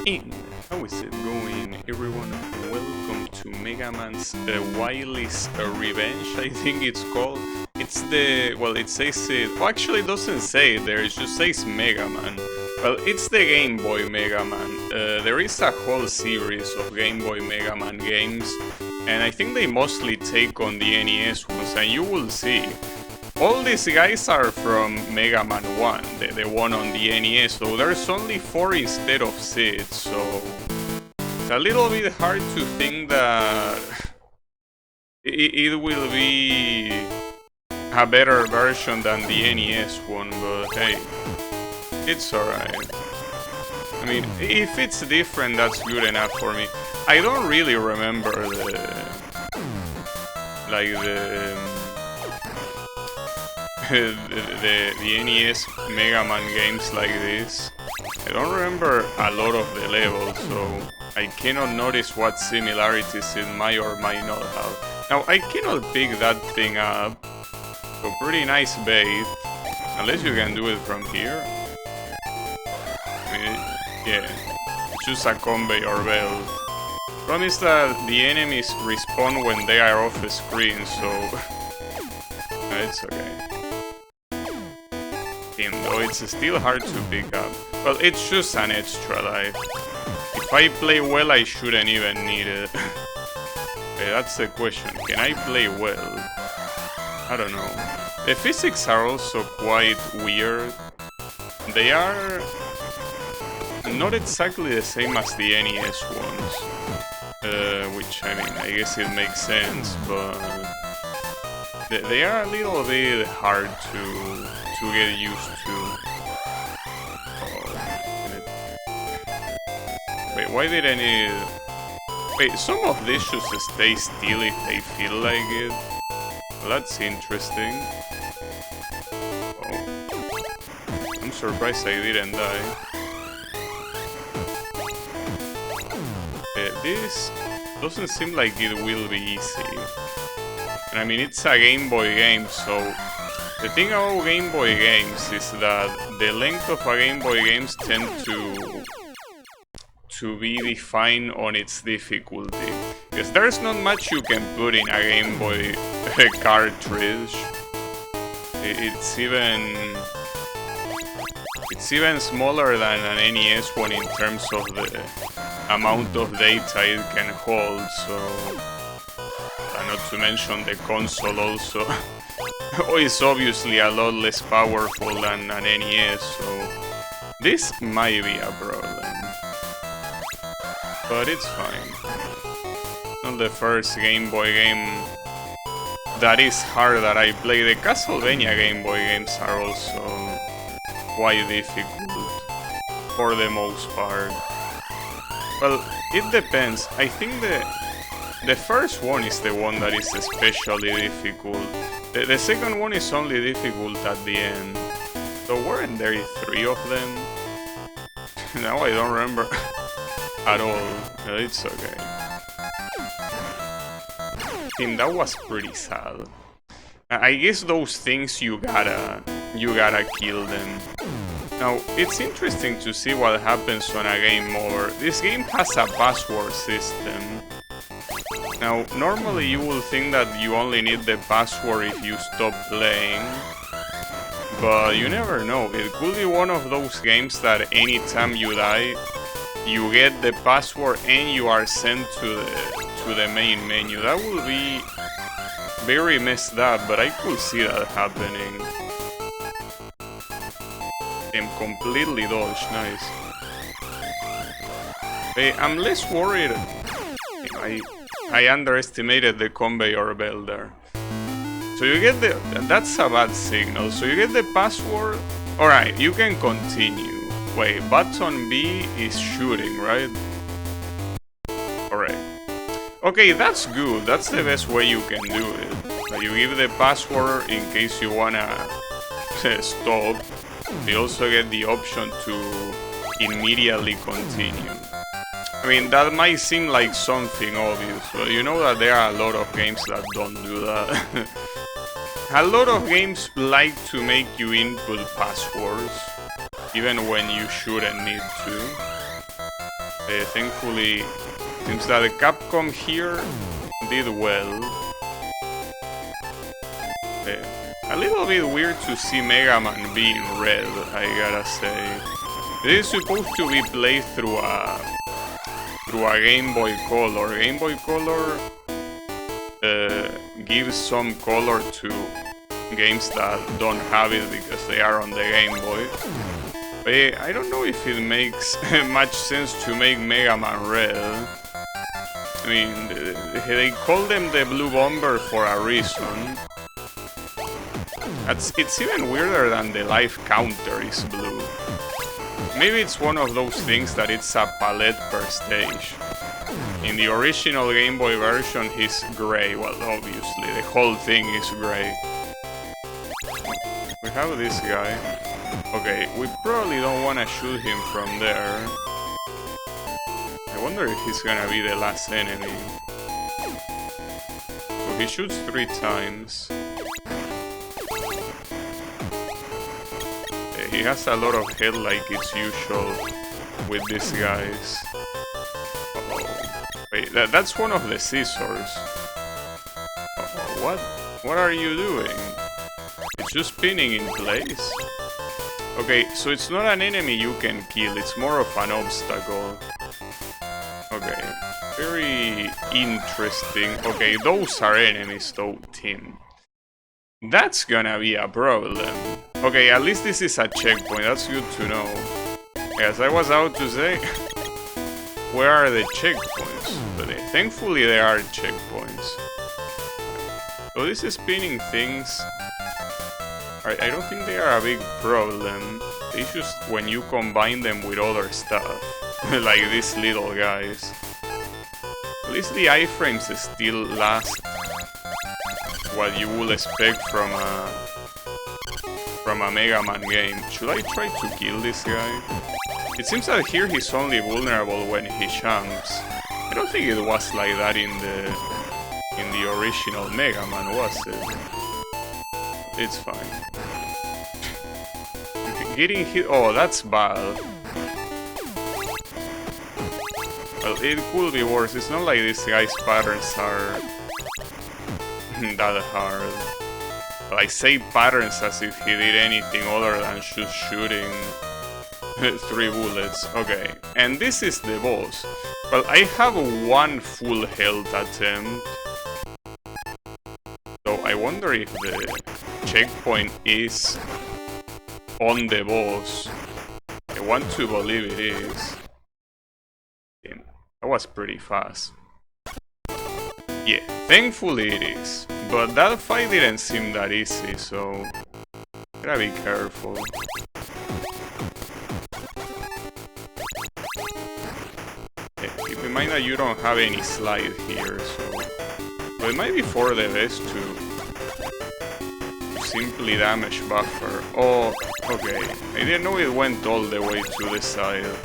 And how is it going, everyone? Welcome to Mega Man's Wily's Revenge, I think it's called. It's the, well, it says it, well, actually it doesn't say it there, it just says Mega Man. Well, it's the Game Boy Mega Man. There is a whole series of Game Boy Mega Man games, and I think they mostly take on the NES ones, and you will see. All these guys are from Mega Man 1, the one on the NES, so there's only 4 instead of 6, so it's a little bit hard to think that it will be a better version than the NES one, but hey, it's alright. I mean, if it's different, that's good enough for me. I don't really remember the NES Mega Man games like this. I don't remember a lot of the levels, so I cannot notice what similarities it might or might not have. Now, I cannot pick that thing up, so pretty nice bait, unless you can do it from here. I mean, yeah, choose a conveyor belt. Problem is that the enemies respawn when they are off the screen, so it's okay. Though it's still hard to pick up. Well, it's just an extra life. If I play well, I shouldn't even need it. Okay, that's the question. Can I play well? I don't know. The physics are also quite weird. They are not exactly the same as the NES ones. Which, I mean, I guess it makes sense, but they are a little bit hard to get used to. Oh, wait, why didn't it... Wait, some of these should stay still if they feel like it. Well, that's interesting. Oh. I'm surprised I didn't die. This doesn't seem like it will be easy. And I mean, it's a Game Boy game, so the thing about Game Boy games is that the length of a Game Boy games tend to be defined on its difficulty. Because there's not much you can put in a Game Boy cartridge. It's even smaller than an NES one in terms of the amount of data it can hold, so... not to mention the console also. It's obviously a lot less powerful than an NES, so this might be a problem. But it's fine. Not the first Game Boy game that is hard that I play. The Castlevania Game Boy games are also quite difficult, for the most part. Well, it depends. I think the first one is the one that is especially difficult. The second one is only difficult at the end. So weren't there 3 of them? Now I don't remember at all. No, it's okay. And that was pretty sad. I guess those things you gotta kill them. Now, it's interesting to see what happens on a game over. This game has a password system. Now, normally you will think that you only need the password if you stop playing, but you never know. It could be one of those games that anytime you die, you get the password and you are sent to the main menu. That will be very messed up, but I could see that happening. I'm completely dodged, nice. Hey, I'm less worried. I underestimated the conveyor belt there. So you get the... That's a bad signal. So you get the password. Alright, you can continue. Wait, button B is shooting, right? Alright. Okay, that's good. That's the best way you can do it. You give the password in case you wanna stop. You also get the option to immediately continue. I mean, that might seem like something obvious, but you know that there are a lot of games that don't do that. A lot of games like to make you input passwords, even when you shouldn't need to. Thankfully, seems that the Capcom here did well. A little bit weird to see Mega Man being red, I gotta say. It is supposed to be played through a Game Boy Color. Game Boy Color gives some color to games that don't have it because they are on the Game Boy. But I don't know if it makes much sense to make Mega Man red. I mean, they call them the Blue Bomber for a reason. It's even weirder than the life counter is blue. Maybe it's one of those things that it's a palette per stage. In the original Game Boy version, he's gray. Well, obviously, the whole thing is gray. We have this guy. Okay, we probably don't want to shoot him from there. I wonder if he's gonna be the last enemy. So he shoots 3 times. He has a lot of health like it's usual with these guys. Uh-oh. Wait, that's one of the scissors. Uh-oh, what are you doing? It's just spinning in place. Okay, so it's not an enemy you can kill, it's more of an obstacle. Okay, very interesting. Okay, those are enemies though, Tim. That's gonna be a problem. Okay, at least this is a checkpoint, that's good to know. As I was about to say, where are the checkpoints? But thankfully there are checkpoints. So these spinning things, I don't think they are a big problem. It's just when you combine them with other stuff, like these little guys. At least the iframes still last what you would expect from a Mega Man game. Should I try to kill this guy? It seems that here he's only vulnerable when he jumps. I don't think it was like that in the original Mega Man, was it? It's fine. Getting hit... Oh, that's bad. Well, it could be worse. It's not like these guys' patterns are that hard. Well, I say patterns as if he did anything other than just shooting 3 bullets. Okay, and this is the boss. Well, I have 1 full health attempt. So I wonder if the checkpoint is on the boss. I want to believe it is. Damn, that was pretty fast. Yeah, thankfully it is. But that fight didn't seem that easy, so gotta be careful. Yeah, keep in mind that you don't have any slide here, so... But it might be for the best to simply damage buffer. Oh, okay. I didn't know it went all the way to the side.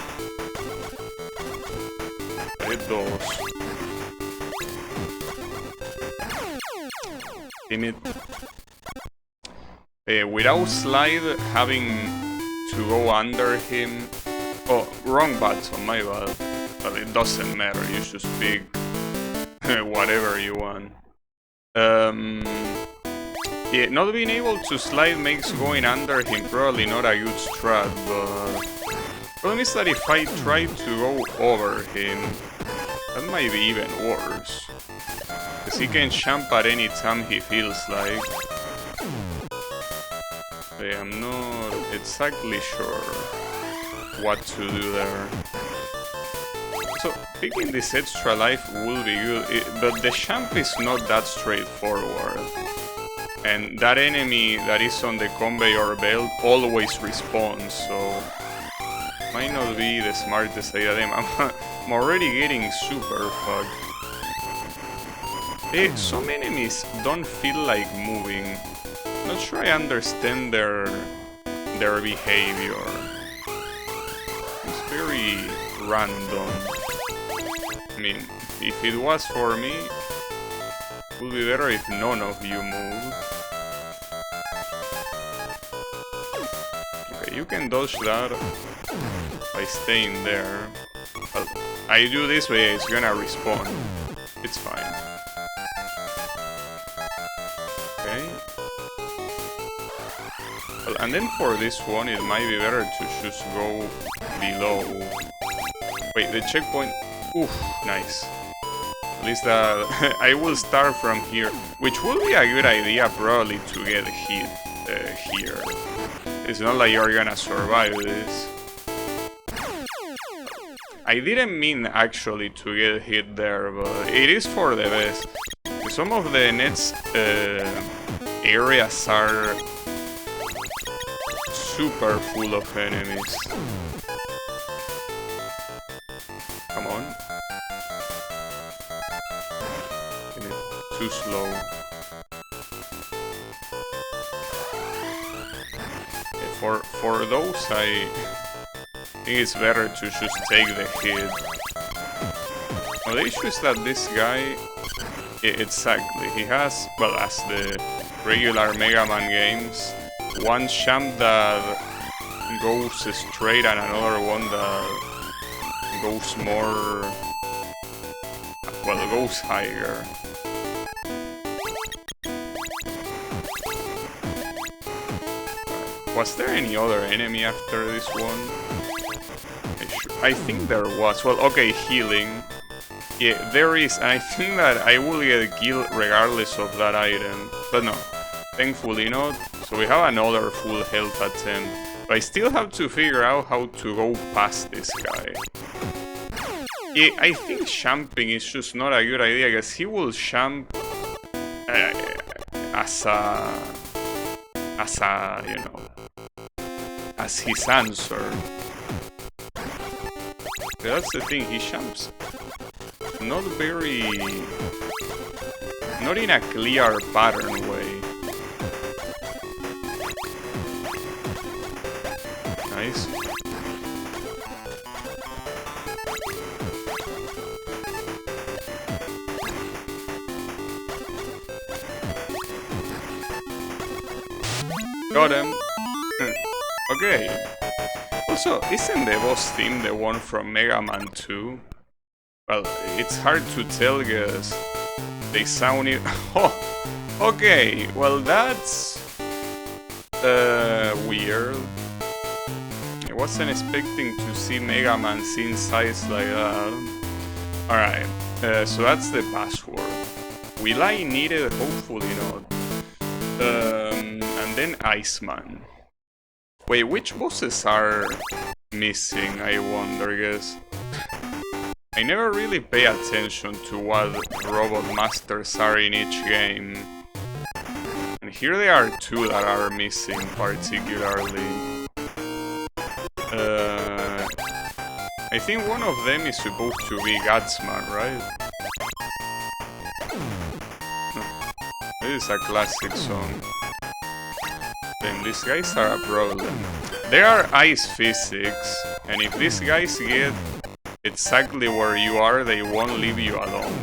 But it does. Damn it. Without slide, having to go under him... Oh, wrong button, my bad. But it doesn't matter, you just pick whatever you want. Yeah, not being able to slide makes going under him probably not a good strat, but... The problem is that if I try to go over him, that might be even worse. Because he can jump at any time he feels like. I'm not exactly sure what to do there. So, picking this extra life will be good, but the jump is not that straightforward. And that enemy that is on the conveyor belt always respawns, so... Might not be the smartest idea. I'm already getting super fucked. Some enemies don't feel like moving. Not sure I understand their behavior. It's very random. I mean, if it was for me, it would be better if none of you move. Okay, you can dodge that by staying there. Well, I do this, but yeah, it's gonna respawn. It's fine. Okay. Well, and then for this one, it might be better to just go below. Wait, the checkpoint. Oof, nice. At least I will start from here, which will be a good idea probably to get hit here. It's not like you're gonna survive this. I didn't mean actually to get hit there, but it is for the best. Some of the next areas are super full of enemies. Come on. Too slow. For those, I think it's better to just take the hit. Now the issue is that this guy, exactly, he has, well, as the regular Mega Man games, one champ that goes straight and another one that goes more, well, goes higher. Was there any other enemy after this one? I think there was. Well, okay, healing. Yeah, there is, and I think that I will get killed regardless of that item. But no, thankfully not. So we have another full health attempt. But I still have to figure out how to go past this guy. Yeah, I think champing is just not a good idea, because he will champ as a, you know, as his answer. That's the thing, he champs not in a clear pattern way. Nice. Got him. Okay. Also, isn't the boss theme the one from Mega Man 2? Well, it's hard to tell because they sound it. Oh, okay. Well, that's weird. I wasn't expecting to see Mega Man scene size like that. Alright, so that's the password. Will I need it? Hopefully not. And then Iceman. Wait, which bosses are missing, I wonder, guess? I never really pay attention to what robot masters are in each game. And here there are two that are missing particularly. I think one of them is supposed to be Gatsman, right? This is a classic song. Then these guys are a problem. They are ice physics, and if these guys get exactly where you are, they won't leave you alone.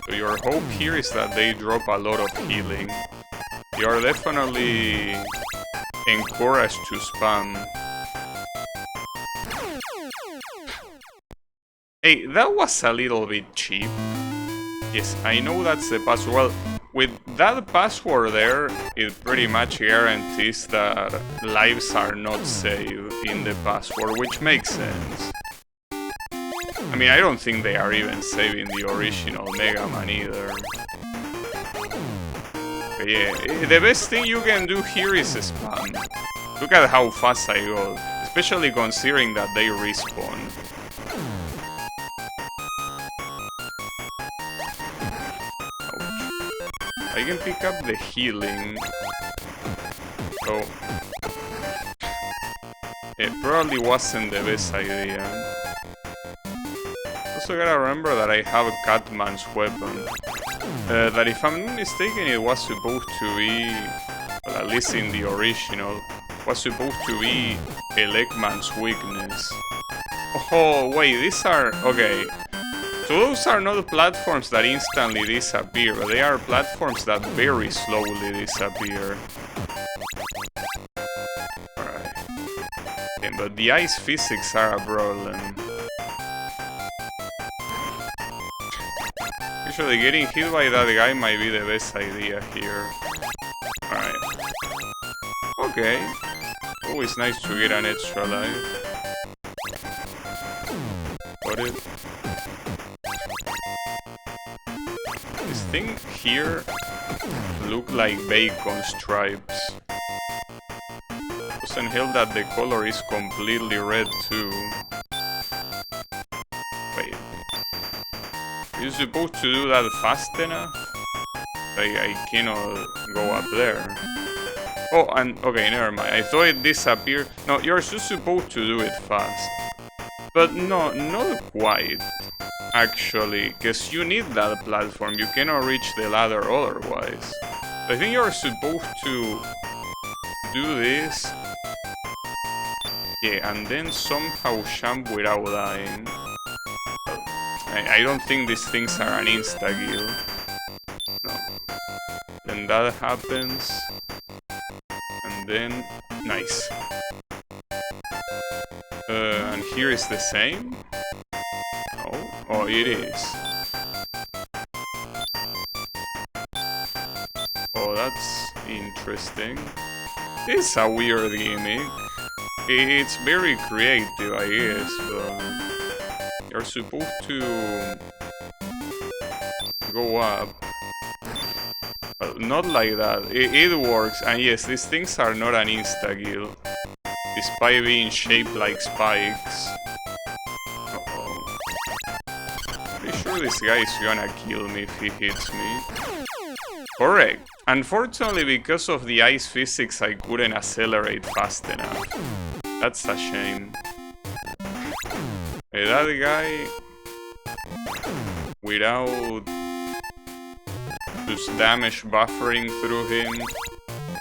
So your hope here is that they drop a lot of healing. You are definitely encouraged to spam. Hey, that was a little bit cheap. Yes, I know that's the password. Well, with that password there, it pretty much guarantees that lives are not saved in the password, which makes sense. I mean, I don't think they are even saving the original Mega Man either. But yeah, the best thing you can do here is spam. Look at how fast I go, especially considering that they respawn. I can pick up the healing, so it probably wasn't the best idea. Also gotta remember that I have Catman's weapon, that if I'm not mistaken it was supposed to be, well, at least in the original, was supposed to be Elecman's weakness. Oh wait, these are, okay. So those are not platforms that instantly disappear, but they are platforms that very slowly disappear. Alright. Okay, but the ice physics are a problem. Actually, getting hit by that guy might be the best idea here. Alright. Okay. Always nice to get an extra life. Got it. This thing here look like bacon stripes. Doesn't help that the color is completely red too. Wait. Are you supposed to do that fast enough? I cannot go up there. Oh, and okay, never mind. I thought it disappeared. No, you're just supposed to do it fast. But no, not quite. Actually, because you need that platform. You cannot reach the ladder otherwise. I think you're supposed to do this. Yeah, and then somehow jump without dying. I don't think these things are an insta-kill. No. Then that happens. And then... nice. And here is the same? Oh, oh, it is. Oh, that's interesting. It's a weird gimmick. It's very creative, I guess, but... you're supposed to... go up. Well, not like that. It works, and yes, these things are not an insta-kill. Despite being shaped like spikes. Uh-oh. Pretty sure this guy is gonna kill me if he hits me. Correct. Unfortunately, because of the ice physics, I couldn't accelerate fast enough. That's a shame. That guy... without... just damage buffering through him,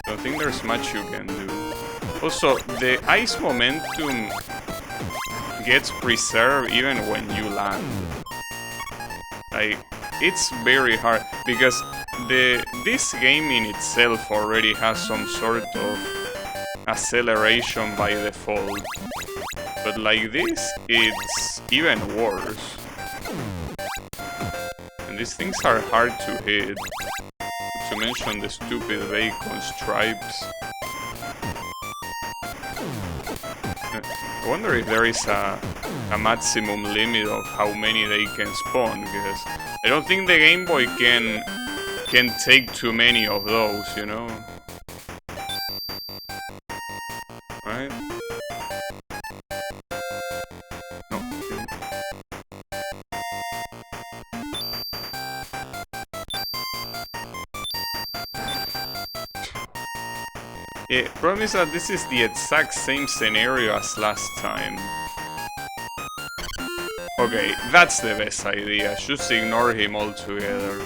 I don't think there's much you can do. Also, the ice momentum gets preserved even when you land. Like, it's very hard, because this game in itself already has some sort of acceleration by default. But like this, it's even worse. And these things are hard to hit. Not to mention the stupid bacon stripes. I wonder if there is a maximum limit of how many they can spawn, because I don't think the Game Boy can take too many of those, you know? Right? No. Yeah, problem is that this is the exact same scenario as last time. Okay, that's the best idea. Just ignore him altogether.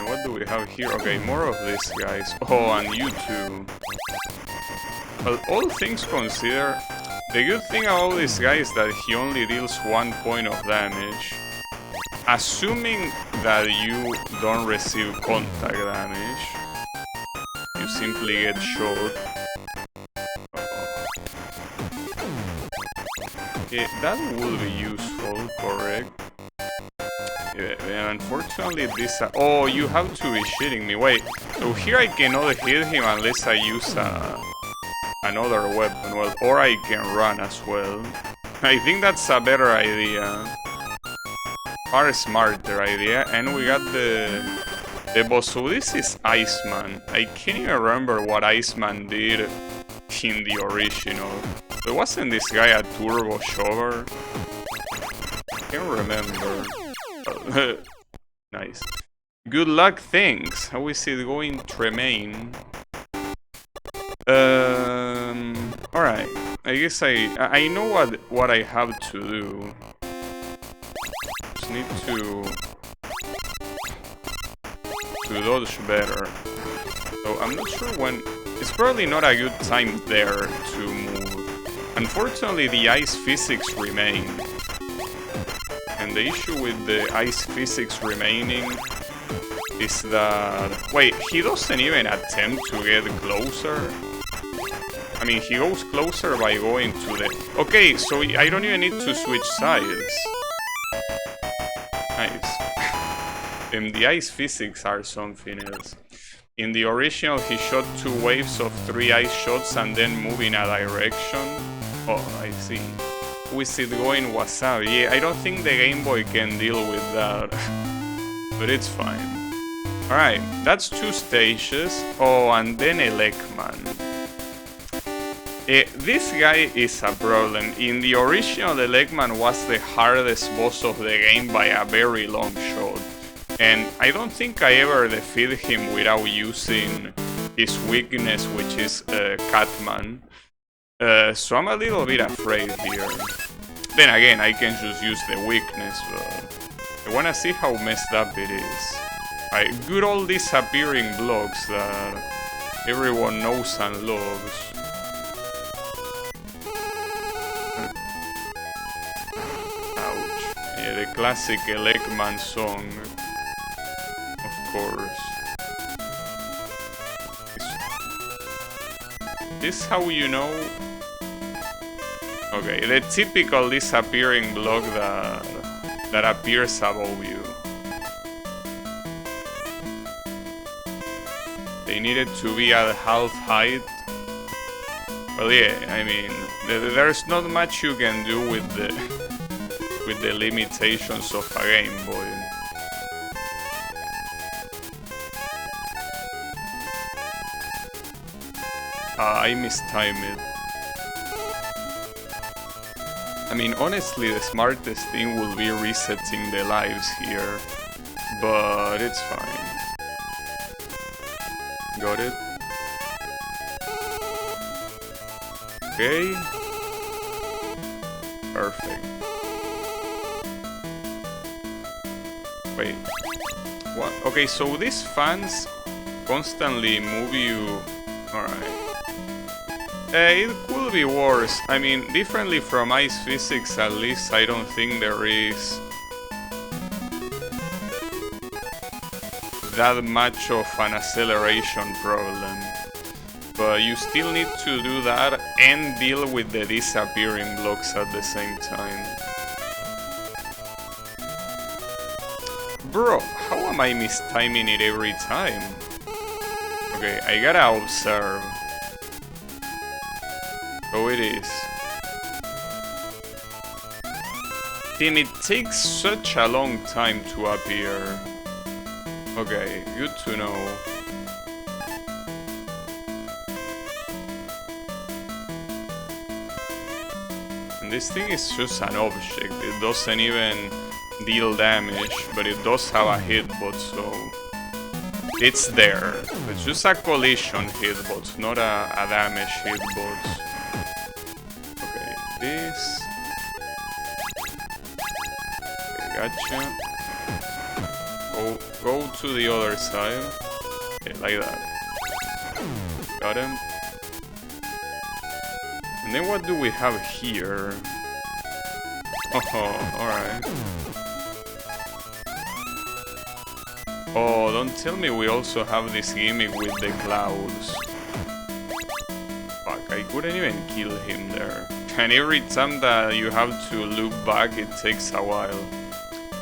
What do we have here? Okay, more of these guys. Oh, and you too. Well, all things considered, the good thing about this guy is that he only deals 1 point of damage. Assuming that you don't receive contact damage, you simply get shot. Yeah, that will be useful, correct? Yeah, unfortunately this... oh, you have to be shitting me. Wait, so here I cannot hit him unless I use another weapon. Well, or I can run as well. I think that's a better idea. Far smarter idea. And we got the boss. So this is Iceman. I can't even remember what Iceman did in the original. But wasn't this guy a turbo shover? I can't remember. Nice. Good luck, thanks. How is it going, Tremaine? Alright. I guess I know what I have to do. Just need to dodge better. So I'm not sure when... it's probably not a good time there to move. Unfortunately, the ice physics remain. And the issue with the ice physics remaining is that... wait, he doesn't even attempt to get closer? I mean, he goes closer by going to the... okay, so I don't even need to switch sides. Nice. The ice physics are something else. In the original, he shot 2 waves of 3 ice shots and then move in a direction. Oh, I see. With it going wasabi. Yeah, I don't think the Game Boy can deal with that. But it's fine. Alright, that's 2 stages. Oh, and then Elecman. This guy is a problem. In the original, Elecman was the hardest boss of the game by a very long shot. And I don't think I ever defeated him without using his weakness, which is Catman. So I'm a little bit afraid here. Then again, I can just use the weakness, but I wanna see how messed up it is. Right, good old disappearing blocks that everyone knows and loves. Ouch. Yeah, the classic Elecman song. Of course. Is this how you know? Okay, the typical disappearing block that appears above you. They needed to be at half height. Well, yeah, I mean, there's not much you can do with the limitations of a Game Boy. I mistimed it. I mean, honestly, the smartest thing will be resetting the lives here, but it's fine. Got it? Okay. Perfect. Wait. What? Okay, so these fans constantly move you... Alright. It could be worse. I mean, differently from ice physics, at least I don't think there is that much of an acceleration problem. But you still need to do that and deal with the disappearing blocks at the same time. Bro, how am I mistiming it every time? Okay, I gotta observe. So it is. Damn, it takes such a long time to appear. Okay, good to know. And this thing is just an object. It doesn't even deal damage, but it does have a hitbox, so it's there. It's just a collision hitbox, not a damage hitbox. Okay, this. Okay, gotcha. Go to the other side. Okay, like that. Got him. And then what do we have here? Oh, alright. Oh, don't tell me we also have this gimmick with the clouds. Fuck, I couldn't even kill him there. And every time that you have to loop back, it takes a while.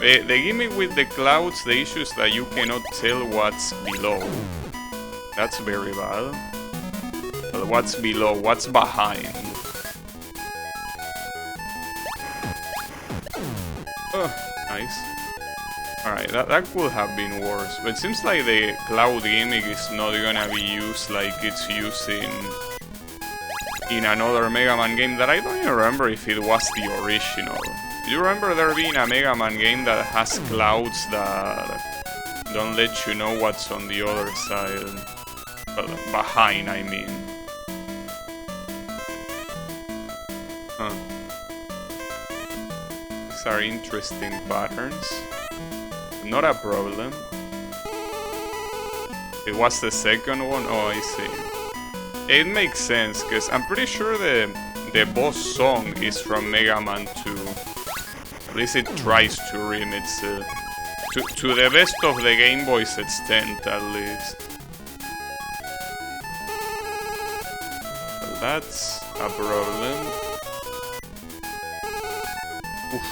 The gimmick with the clouds, the issue is that you cannot tell what's below. That's very bad. But what's below? What's behind? Oh, nice. Alright, that could have been worse. But it seems like the cloud gimmick is not gonna be used like it's used in another Mega Man game that I don't even remember if it was the original. Do you remember there being a Mega Man game that has clouds that don't let you know what's on the other side? Well, behind, I mean. Huh. These are interesting patterns. Not a problem. It was the second one? Oh, I see. It makes sense, because I'm pretty sure the boss song is from Mega Man 2. At least it tries to remix it. To the best of the Game Boy's extent, at least. Well, that's a problem. Oof.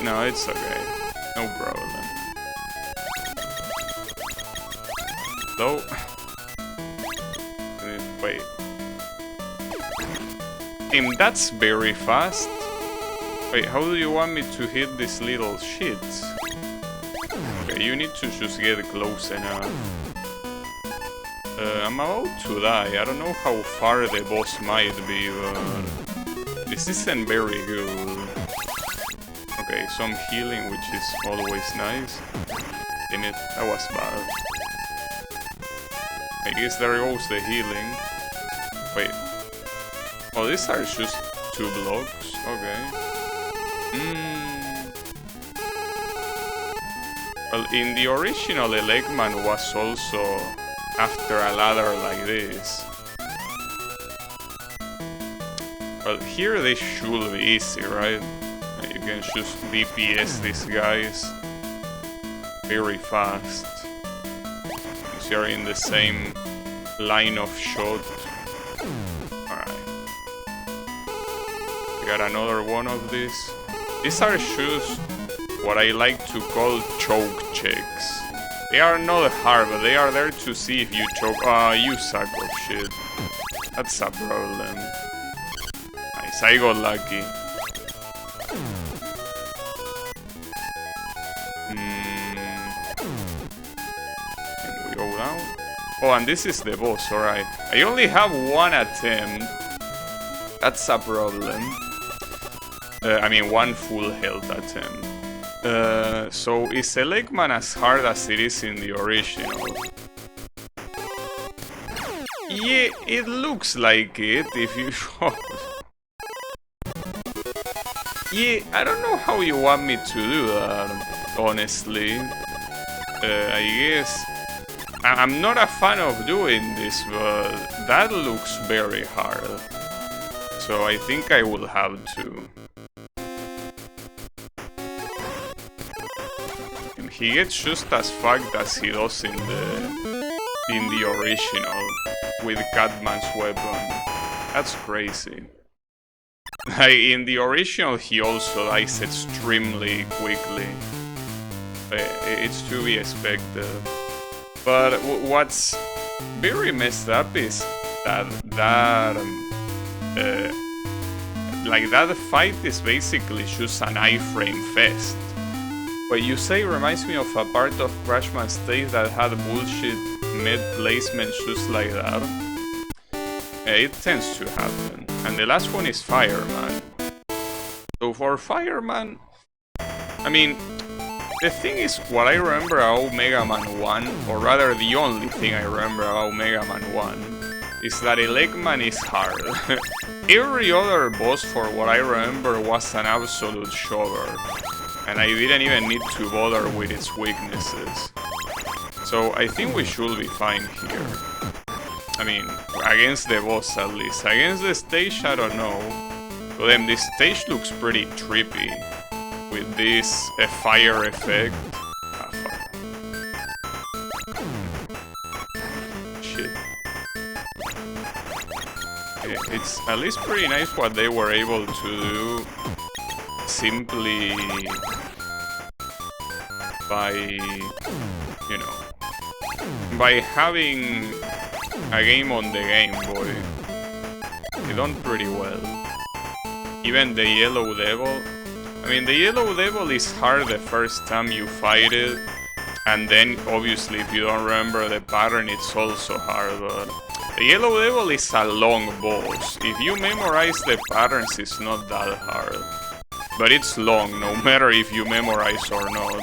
No, it's okay. No problem. Though... Wait. Team, that's very fast. Wait, how do you want me to hit this little shit? Okay, you need to just get close enough. I'm about to die. I don't know how far the boss might be, but... This isn't very good. Okay, some healing, which is always nice. Damn it, that was bad. I guess there goes the healing. Wait. Oh, these are just 2 blocks. Okay. Well, in the original, Eggman was also after a ladder like this. Well, here they should be easy, right? You can just DPS these guys very fast. Because you're in the same line of shot. Alright. We got another one of these. These are just what I like to call choke checks. They are not hard, but they are there to see if you choke. Ah, you sack of shit. That's a problem. Nice, I got lucky. Can we go down? Oh, and this is the boss, alright. I only have 1 attempt. That's a problem. I mean, 1 full health attempt. So is Eggman as hard as it is in the original? Yeah, it looks like it if you show. Yeah, I don't know how you want me to do that, honestly. I guess... I'm not a fan of doing this, but that looks very hard. So I think I will have to. And he gets just as fucked as he does in the original, with Catman's weapon. That's crazy. In the original, he also dies extremely quickly. It's to be expected. But what's very messed up is that fight is basically just an iframe fest. What you say reminds me of a part of Crashman's stage that had bullshit med placement just like that. It tends to happen. And the last one is Fireman. So for Fireman, I mean, the thing is, what I remember about Mega Man 1, or rather the only thing I remember about Mega Man 1, is that Eggman is hard. Every other boss, for what I remember, was an absolute shover. And I didn't even need to bother with its weaknesses. So I think we should be fine here. I mean, against the boss at least. Against the stage, I don't know. But then this stage looks pretty trippy. With this fire effect. Ah, fuck. Shit. It's at least pretty nice what they were able to do. Simply by, you know, by having a game on the Game Boy. They done pretty well. Even the Yellow Devil. I mean, the Yellow Devil is hard the first time you fight it, and then obviously if you don't remember the pattern, it's also hard, but the Yellow Devil is a long boss. If you memorize the patterns, it's not that hard. But it's long, no matter if you memorize or not.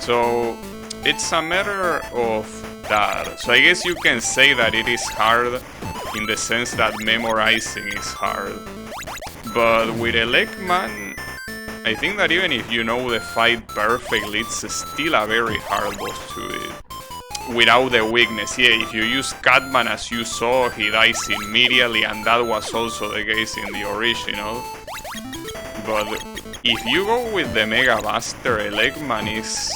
So, it's a matter of that. So I guess you can say that it is hard in the sense that memorizing is hard. But with Eggman, I think that even if you know the fight perfectly, it's still a very hard boss to it. Without the weakness, yeah, if you use Catman as you saw, he dies immediately, and that was also the case in the original. But if you go with the Mega Buster, Eggman is...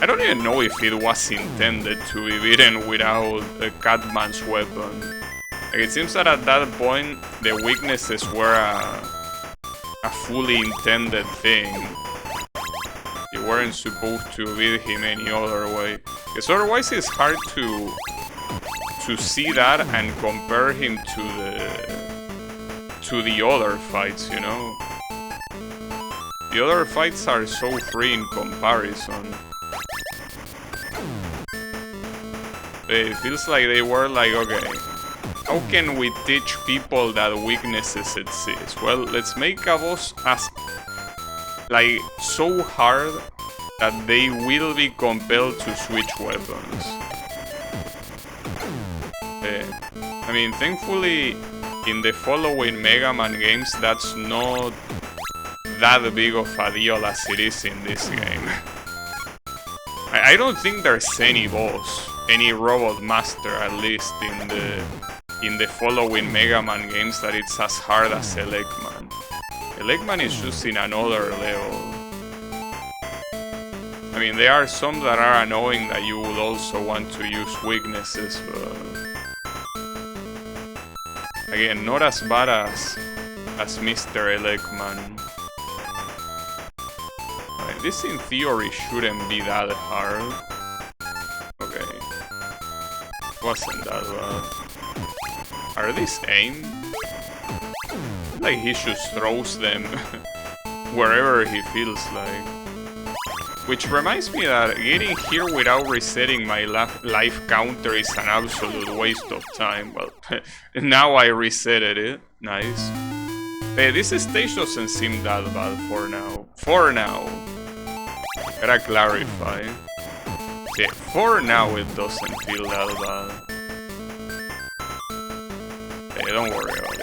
I don't even know if it was intended to be beaten without Catman's weapon. Like, it seems that at that point, the weaknesses were a fully intended thing. You weren't supposed to beat him any other way. Because otherwise it's hard to see that and compare him to the other fights, you know? The other fights are so free in comparison. It feels like they were like, okay, how can we teach people that weaknesses exist? Well, let's make a boss as, like, so hard that they will be compelled to switch weapons. I mean, thankfully, in the following Mega Man games, that's not that big of a deal as it is in this game. I don't think there's any boss, any robot master at least in the following Mega Man games that it's as hard as Eggman. Eggman is just in another level. I mean, there are some that are annoying that you would also want to use weaknesses, but again, not as bad as Mr. Eggman. This in theory shouldn't be that hard. Okay. Wasn't that bad. Are these aimed? Like he just throws them wherever he feels like. Which reminds me that getting here without resetting my life counter is an absolute waste of time. Well, now I resetted it. Nice. This stage doesn't seem that bad for now. For now. Gotta clarify. Yeah, for now it doesn't feel that bad. Hey, don't worry about it.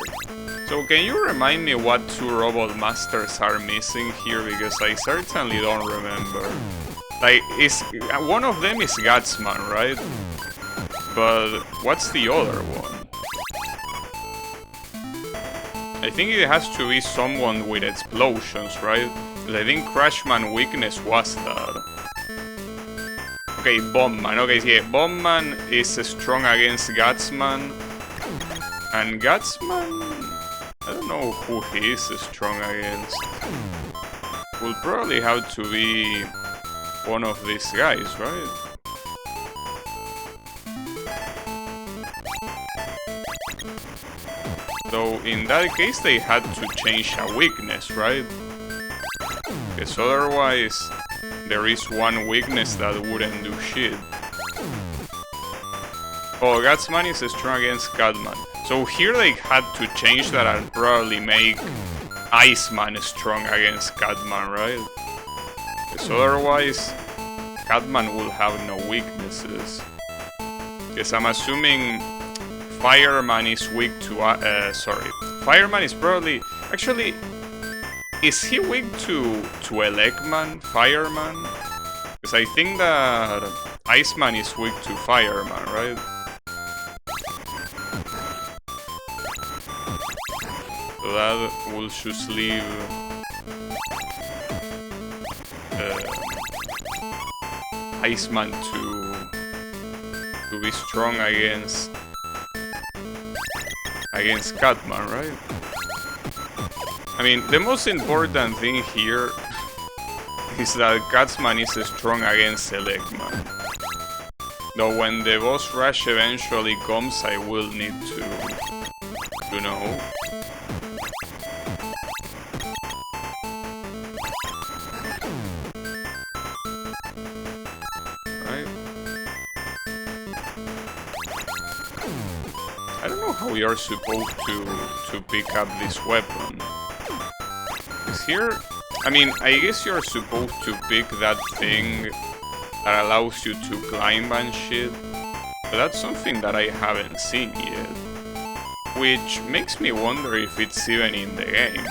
So can you remind me what two robot masters are missing here? Because I certainly don't remember. Like, one of them is Gutsman, right? But what's the other one? I think it has to be someone with explosions, right? I think Crashman weakness was that. Okay, Bombman. Okay, yeah, Bombman is strong against Gutsman. And Gutsman... I don't know who he is strong against. Will probably have to be one of these guys, right? Though in that case they had to change a weakness, right? Because otherwise, there is one weakness that wouldn't do shit. Oh, Gutsman is strong against Catman. So here they had to change that and probably make Iceman strong against Catman, right? Because otherwise, Catman will have no weaknesses. Because I'm assuming Fireman is weak to... sorry. Fireman is probably... Actually... Is he weak to Eggman, Fireman? Because I think that Iceman is weak to Fireman, right? So that will just leave Iceman to be strong against Catman, right? I mean, the most important thing here is that Gutsman is strong against Eggman. Though when the boss rush eventually comes, I will need to know. Right? I don't know how we are supposed to pick up this weapon. Here, I mean, I guess you're supposed to pick that thing that allows you to climb and shit, but that's something that I haven't seen yet, which makes me wonder if it's even in the game,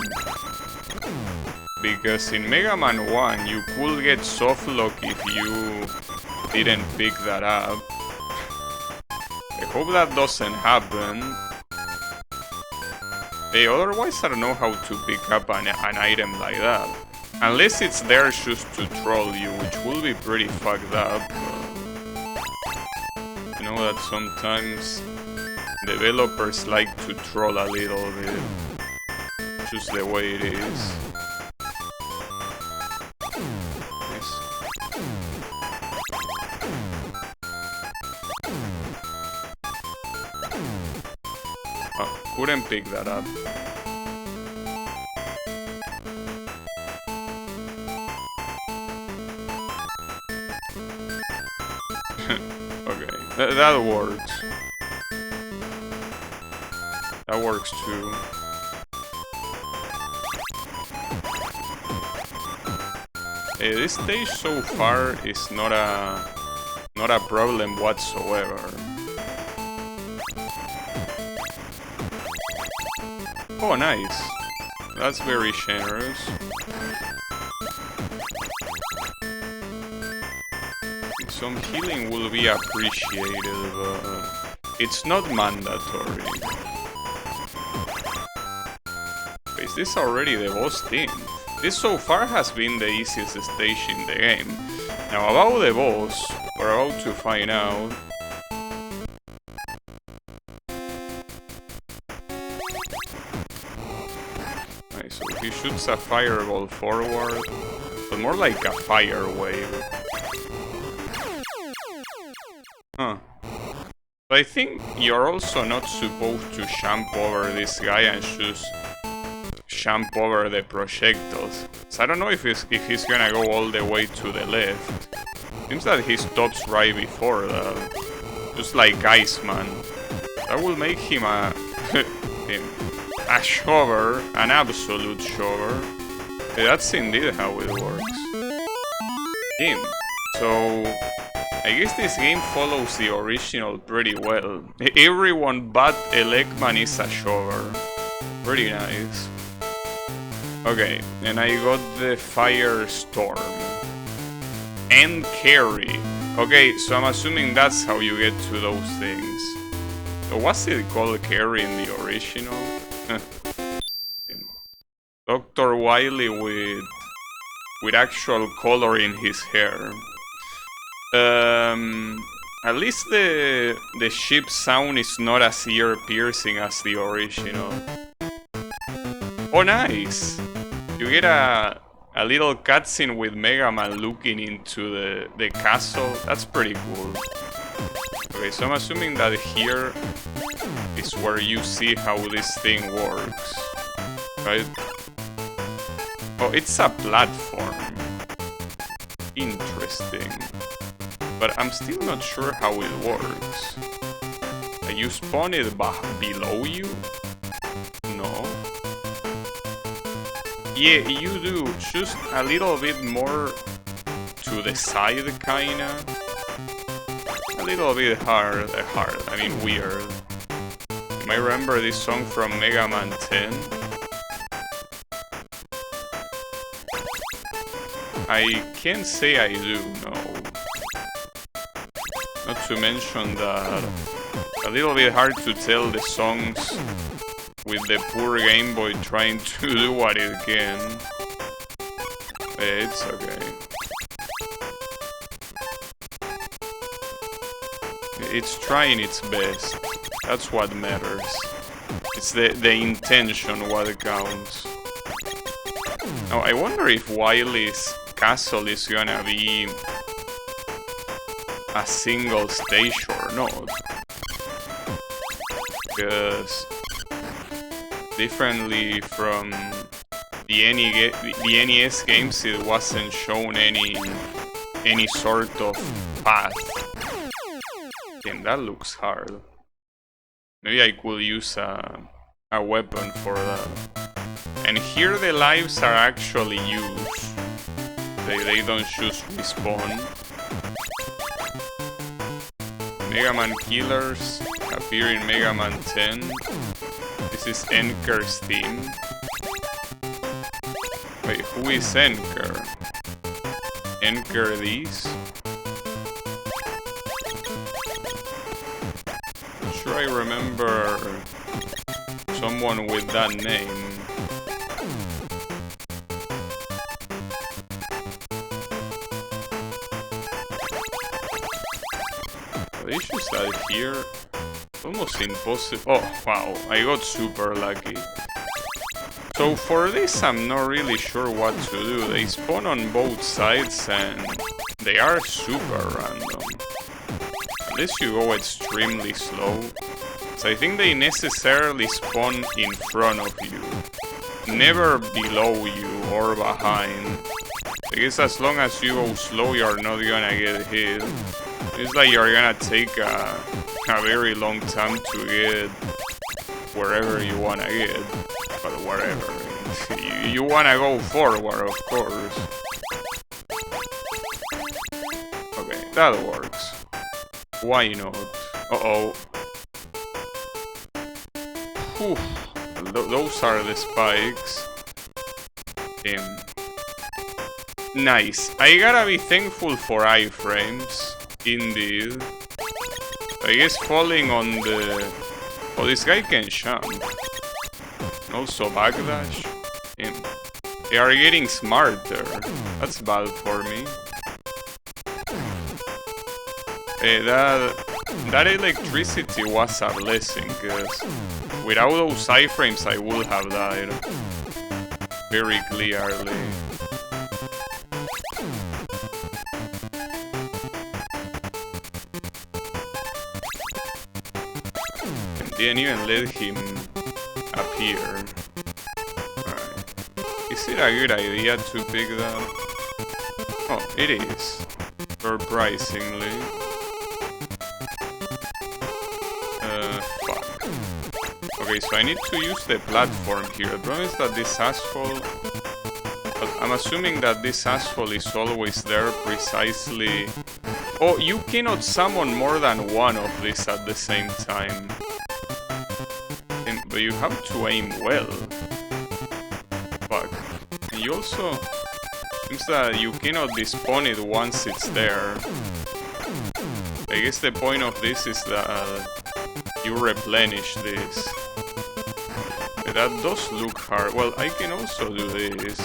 because in Mega Man 1 you could get softlock if you didn't pick that up. I hope that doesn't happen. Otherwise, I don't know how to pick up an item like that. Unless it's there just to troll you, which will be pretty fucked up. You know that sometimes developers like to troll a little bit. just the way it is. Nice. Oh, couldn't pick that up. Okay, that works. That works too. This stage so far is not a problem whatsoever. Oh, nice. That's very generous. Some healing will be appreciated, but it's not mandatory. Is this already the boss team? This so far has been the easiest stage in the game. Now about the boss, we're about to find out. Okay, so he shoots a fireball forward, but more like a fire wave. Huh. But I think you're also not supposed to jump over this guy and just jump over the projectiles. So I don't know if he's gonna go all the way to the left. Seems that he stops right before that. Just like Iceman. That will make him a shover, an absolute shover. Yeah, that's indeed how it works. Damn. So I guess this game follows the original pretty well. Everyone but Elecman is a shover. Pretty nice. Okay, and I got the Firestorm. And Carry. Okay, so I'm assuming that's how you get to those things. So what's it called, Carry, in the original? Dr. Wily with actual color in his hair. At least the ship sound is not as ear-piercing as the original. Oh, nice! You get a little cutscene with Mega Man looking into the castle. That's pretty cool. Okay, so I'm assuming that here is where you see how this thing works, right? Oh, it's a platform. Interesting. But I'm still not sure how it works. You spawn it below you? No. Yeah, you do. Just a little bit more to the side, kinda. A little bit hard. I mean, weird. You might remember this song from Mega Man 10. I can't say I do, no. Not to mention that a little bit hard to tell the songs with the poor Game Boy trying to do what it can. It's okay. It's trying its best. That's what matters. It's the intention what counts. Now I wonder if Wily's castle is gonna be a single stage or not. Because differently from the NES games, it wasn't shown any sort of path. Damn, that looks hard. Maybe I could use a weapon for that. And here the lives are actually used. They don't just respawn. Mega Man killers appear in Mega Man 10. This is Enker's theme. Wait, who is Enker? Enker these? I'm sure I remember someone with that name. The issue is that here, it's almost impossible. Oh, wow, I got super lucky. So for this, I'm not really sure what to do. They spawn on both sides and they are super random. Unless you go extremely slow. So I think they necessarily spawn in front of you. Never below you or behind. I guess as long as you go slow, you're not gonna get hit. It's like you're gonna take a very long time to get wherever you wanna get. But wherever. You wanna go forward, of course. Okay, that works. Why not? Uh-oh. Those are the spikes. Nice. I gotta be thankful for iframes. Indeed. I guess falling on the... Oh, this guy can jump. Also backdash. They are getting smarter. That's bad for me. That electricity was a blessing, cause without those iframes I would have died. Very clearly. And didn't even let him appear. Alright. Is it a good idea to pick that? Oh, it is. Surprisingly. Fuck. Okay, so I need to use the platform here. The problem is that this asshole... I'm assuming that this asshole is always there precisely... Oh, you cannot summon more than one of these at the same time. But you have to aim well. Fuck. And you also... Seems that you cannot despawn it once it's there. I guess the point of this is that you replenish this. That does look hard. Well, I can also do this.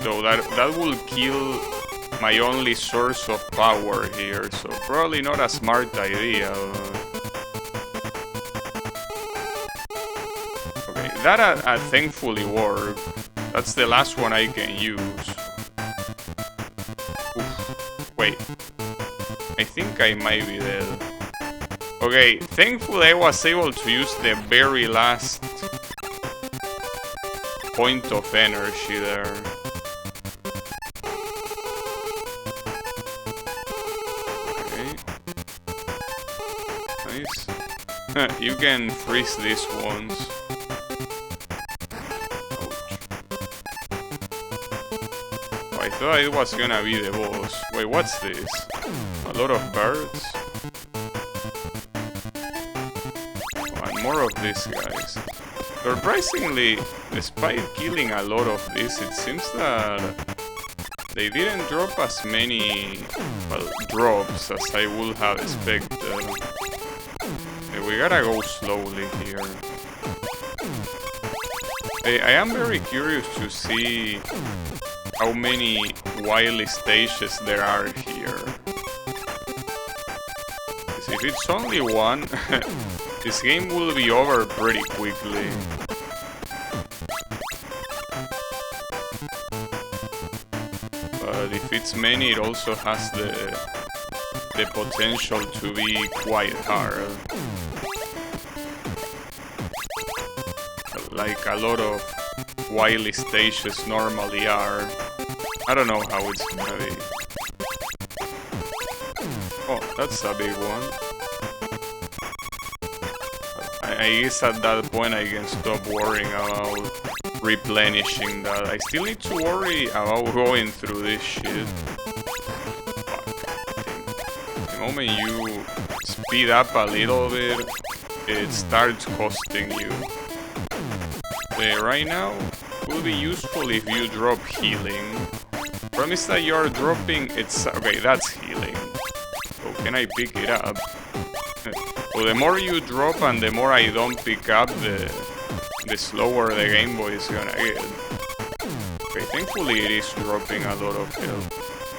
Though that will kill my only source of power here, so probably not a smart idea. Okay, that thankfully worked. That's the last one I can use. Oof. Wait. I think I might be dead. Okay, thankfully I was able to use the very last point of energy there. Okay. Nice. You can freeze these ones. I thought it was gonna be the boss. Wait, what's this? A lot of birds? Oh, and more of these guys. Surprisingly, despite killing a lot of this, it seems that they didn't drop as many, well, drops as I would have expected. Okay, we gotta go slowly here. I am very curious to see how many Wily stages there are here. If it's only one, this game will be over pretty quickly. But if it's many, it also has the potential to be quite hard. Like a lot of Wily stages normally are. I don't know how it's gonna be. Oh, that's a big one. I guess at that point I can stop worrying about replenishing that. I still need to worry about going through this shit. Fuck. The moment you speed up a little bit, it starts costing you. Right now, it will be useful if you drop healing. Promise that you're dropping... Okay, that's healing. So can I pick it up? Well, the more you drop and the more I don't pick up, the slower the Game Boy is gonna get. Okay, thankfully it is dropping a lot of health.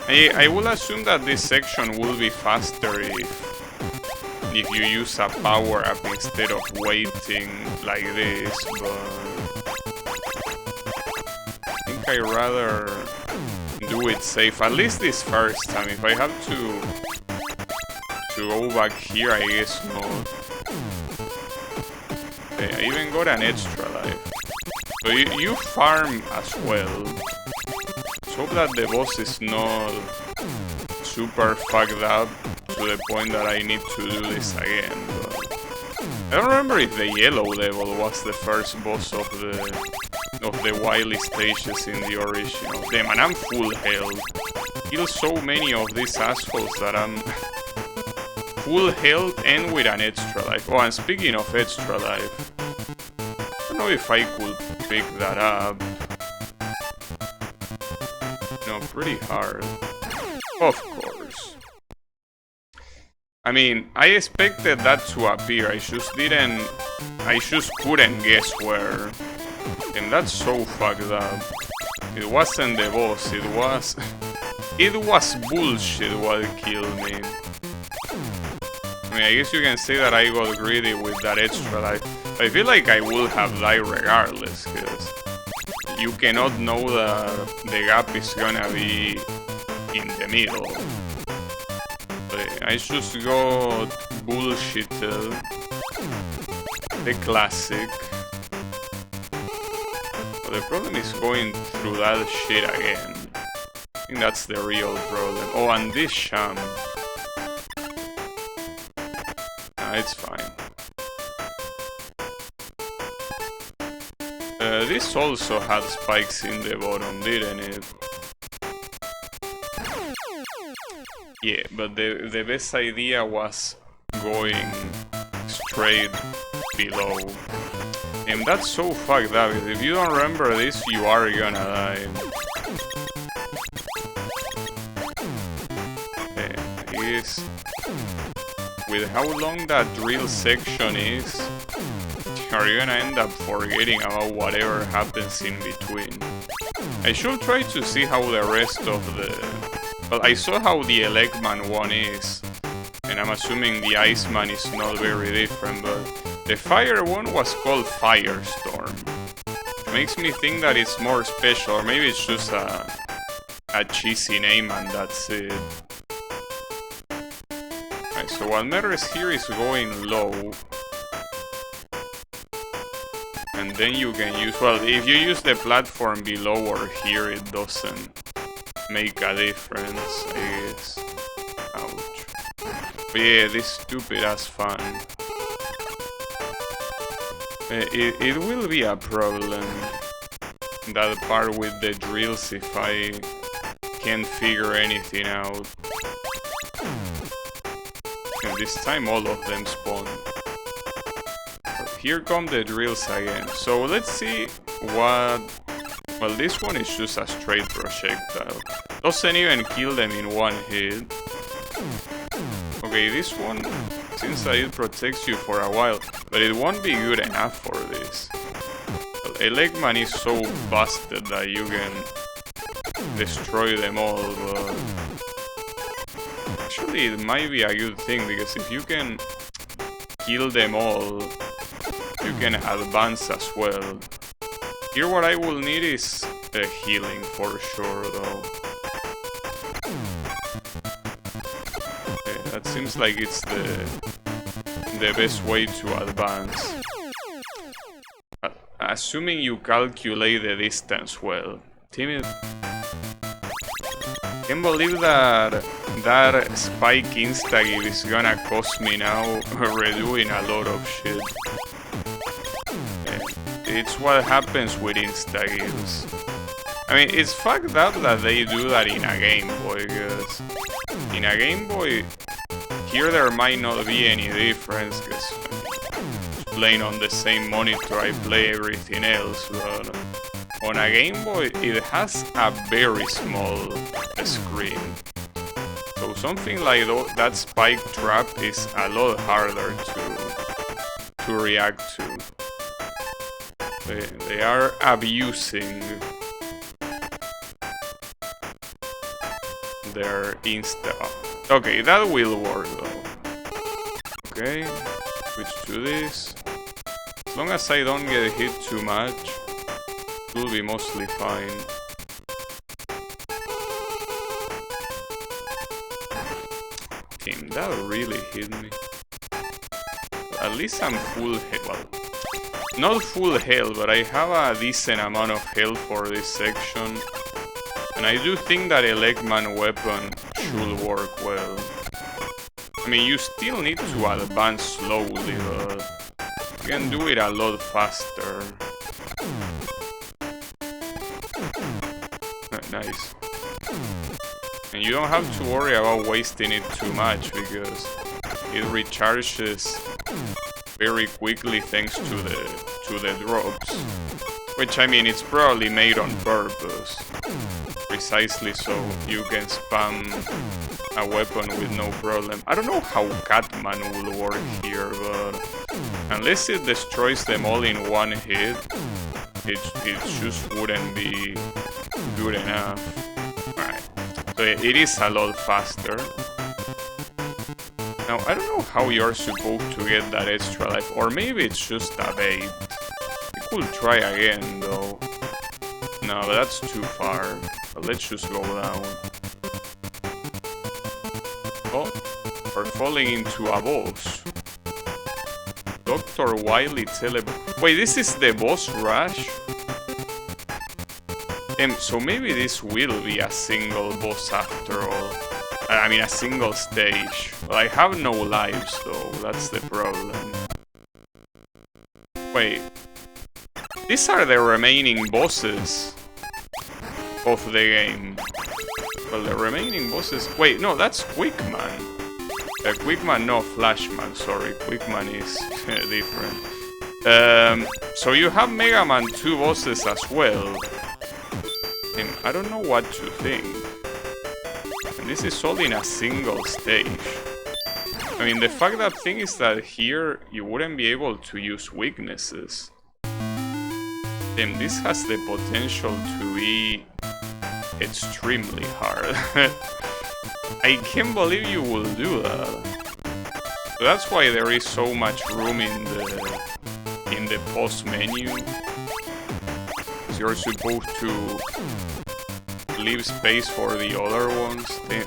I will assume that this section will be faster if you use a power-up instead of waiting like this, but... think I'd rather do it safe, at least this first time. If I have to go back here, I guess not. Okay, I even got an extra life. So you farm as well. Let's hope that the boss is not super fucked up to the point that I need to do this again. But I don't remember if the yellow devil was the first boss of the Wily stages in the original. Damn, and I'm full health. Kill so many of these assholes that I'm full health and with an extra life. Oh, and speaking of extra life, I don't know if I could pick that up. No, pretty hard. Of course. I mean, I expected that to appear. I just couldn't guess where. And that's so fucked up. It wasn't the boss, it was bullshit what killed me. I mean, I guess you can say that I got greedy with that extra life. I feel like I would have died regardless, because you cannot know that the gap is gonna be in the middle. But I just got bullshitted. The classic. But the problem is going through that shit again. I think that's the real problem. Oh, and this sham. Nah, it's fine. This also had spikes in the bottom, didn't it? Yeah, but the best idea was going straight below. And that's so fucked up, because if you don't remember this, you are gonna die. With how long that drill section is, you're gonna end up forgetting about whatever happens in between. I should try to see how the rest of the... Well, I saw how the Electman one is, and I'm assuming the Iceman is not very different, but the fire one was called Firestorm. Which makes me think that it's more special, or maybe it's just a cheesy name and that's it. Right, so what matters here is going low. And then you can use, well, if you use the platform below or here, it doesn't make a difference, I guess. Ouch. But yeah, this stupid ass fan. It will be a problem, that part with the drills, if I can't figure anything out. And this time all of them spawn. Here come the drills again. So let's see what... Well, this one is just a straight projectile. Doesn't even kill them in one hit. Okay, this one seems that it protects you for a while, but it won't be good enough for this. Well, Electman is so busted that you can destroy them all, but... Actually, it might be a good thing, because if you can kill them all, you can advance as well. Here what I will need is healing for sure, though. Okay, that seems like it's the best way to advance. Assuming you calculate the distance well. Timid. Can't believe that spike insta-give is gonna cost me now redoing a lot of shit. It's what happens with insta-gives. I mean, it's fucked up that they do that in a Game Boy, because in a Game Boy, here there might not be any difference, because playing on the same monitor I play everything else, but on a Game Boy it has a very small screen. So something like that spike trap is a lot harder to react to. They are abusing their insta. Okay, that will work though. Okay, switch to this. As long as I don't get hit too much, it will be mostly fine. Damn, that really hit me. At least I'm full health. Well, not full health, but I have a decent amount of health for this section. And I do think that a Legman weapon should work well. I mean, you still need to advance slowly, but you can do it a lot faster. Nice. And you don't have to worry about wasting it too much, because it recharges very quickly thanks to the drops. Which, I mean, it's probably made on purpose. Precisely so you can spam a weapon with no problem. I don't know how Catman will work here, but unless it destroys them all in one hit, it just wouldn't be good enough. Alright, so it is a lot faster. Now, I don't know how you're supposed to get that extra life, or maybe it's just a bait. We could try again, though. No, but that's too far. But let's just go down. Oh, we're falling into a boss. Dr. Wily Wait, this is the boss rush? So maybe this will be a single boss after all. I mean, a single stage. Well, I have no lives, though. That's the problem. Wait. These are the remaining bosses of the game. Well, the remaining bosses... Wait, no, that's Quickman. Quickman, no, Flashman, sorry. Quickman is different. So you have Mega Man 2 bosses as well. And I don't know what to think. And this is all in a single stage. I mean, the fact that thing is that here you wouldn't be able to use weaknesses. Then this has the potential to be extremely hard. I can't believe you will do that. So that's why there is so much room in the pause menu. Because you're supposed to leave space for the other ones. Then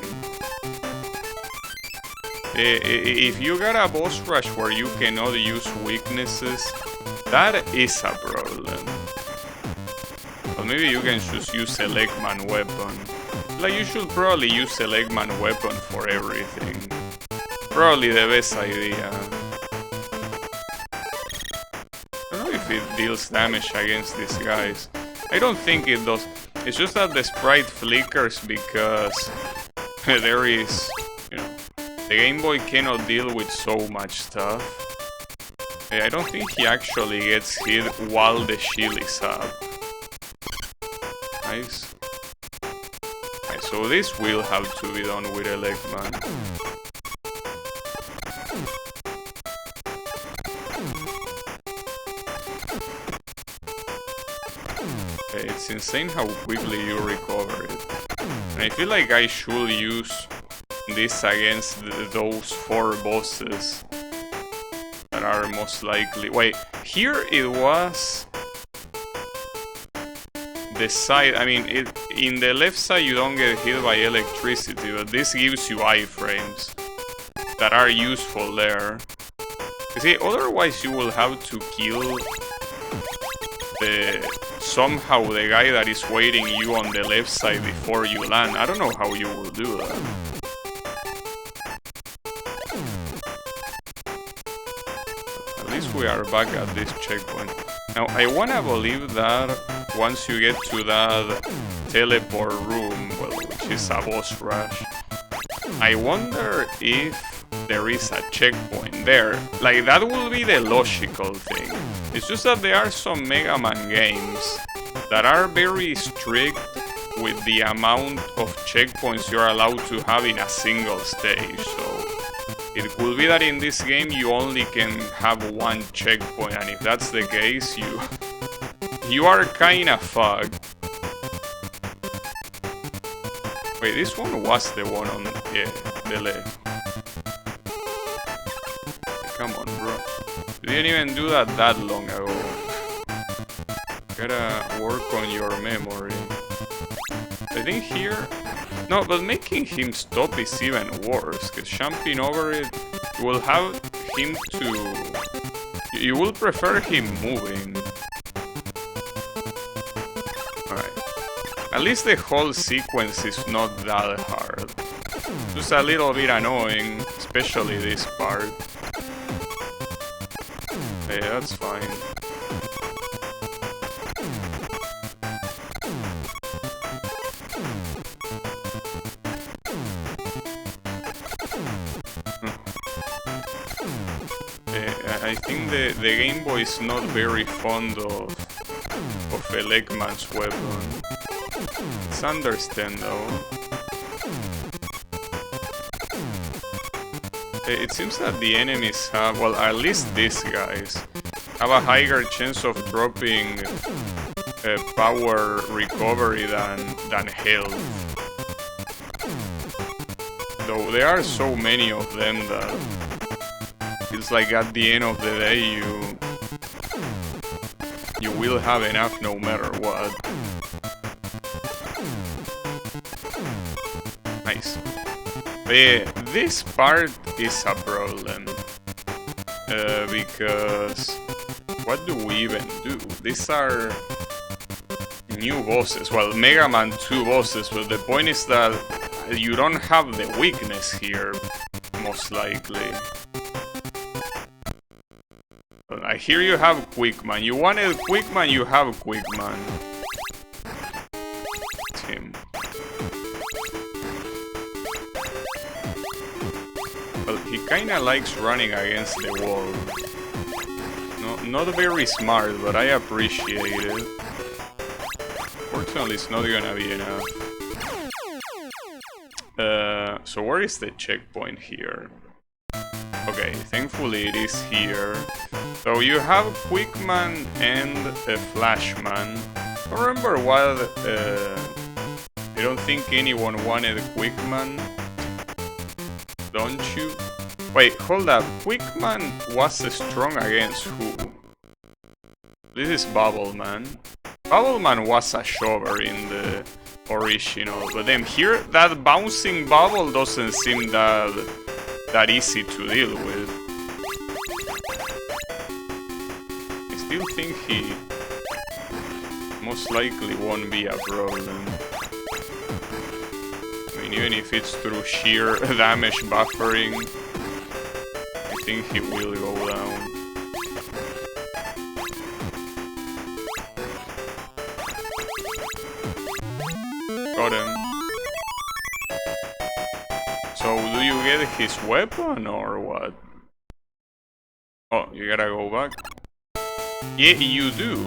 if you got a boss rush where you cannot use weaknesses, that is a problem. But maybe you can just use a Legman weapon. Like, you should probably use a Legman weapon for everything. Probably the best idea. I don't know if it deals damage against these guys. I don't think it does. It's just that the sprite flickers because there is, you know, the Game Boy cannot deal with so much stuff. I don't think he actually gets hit while the shield is up. Nice. Right, so this will have to be done with a Legman. It's insane how quickly you recover it. And I feel like I should use this against those 4 bosses that are most likely... Wait, here it was... the side, I mean, in the left side you don't get hit by electricity, but this gives you iframes that are useful there. You see, otherwise you will have to kill somehow the guy that is waiting you on the left side before you land. I don't know how you will do that. At least we are back at this checkpoint. Now, I wanna believe that once you get to that teleport room, well, which is a boss rush, I wonder if there is a checkpoint there. Like, that will be the logical thing. It's just that there are some Mega Man games that are very strict with the amount of checkpoints you're allowed to have in a single stage, so it could be that in this game you only can have 1 checkpoint, and if that's the case, you are kinda fucked. Wait, this one was the one on the left. Come on, bro. You didn't even do that long ago. Gotta work on your memory. I think here No, but making him stop is even worse, because jumping over it will have him to... You will prefer him moving. Alright. At least the whole sequence is not that hard. Just a little bit annoying, especially this part. Yeah, that's fine. I think the Game Boy is not very fond of Eggman's weapon. It's understandable. It seems that the enemies have, well, at least these guys, have a higher chance of dropping power recovery than health. Though there are so many of them that it's like at the end of the day you will have enough no matter what. Nice. But yeah, this part is a problem. Because what do we even do? These are new bosses. Well, Mega Man 2 bosses, but the point is that you don't have the weakness here, most likely. I hear you have Quickman. You wanted Quickman, you have Quickman. It's him. Well, he kinda likes running against the wall. No, not very smart, but I appreciate it. Fortunately, it's not gonna be enough. So where is the checkpoint here? Okay, thankfully it is here. So you have Quickman and Flashman. I don't remember what... I don't think anyone wanted Quickman. Don't you? Wait, hold up. Quickman was strong against who? This is Bubbleman. Bubbleman was a shover in the original, but then here that bouncing bubble doesn't seem that easy to deal with. I still think he most likely won't be a problem. I mean, even if it's through sheer damage buffering, I think he will go down. Got him. So, do you get his weapon or what? Oh, you gotta go back? Yeah, you do.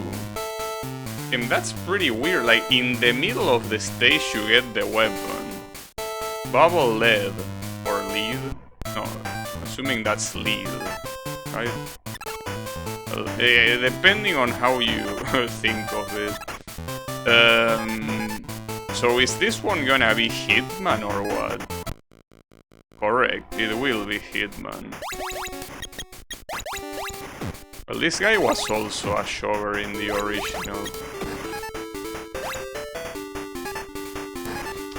And that's pretty weird, like in the middle of the stage you get the weapon. Bubble lead. Or lead? No, assuming that's lead. Right? Depending on how you think of it. So is this one gonna be Hitman or what? Correct, it will be Hitman. Well, this guy was also a shover in the original.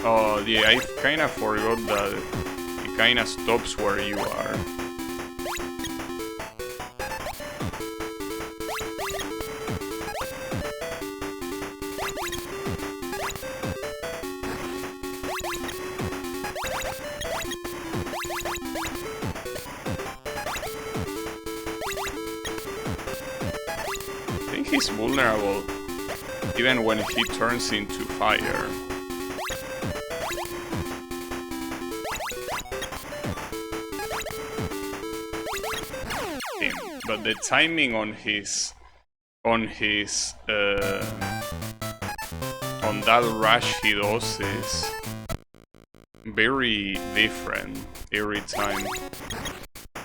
Oh, yeah, I kinda forgot that it kinda stops where you are. He's vulnerable, even when he turns into fire. But the timing on that rush he does is very different every time.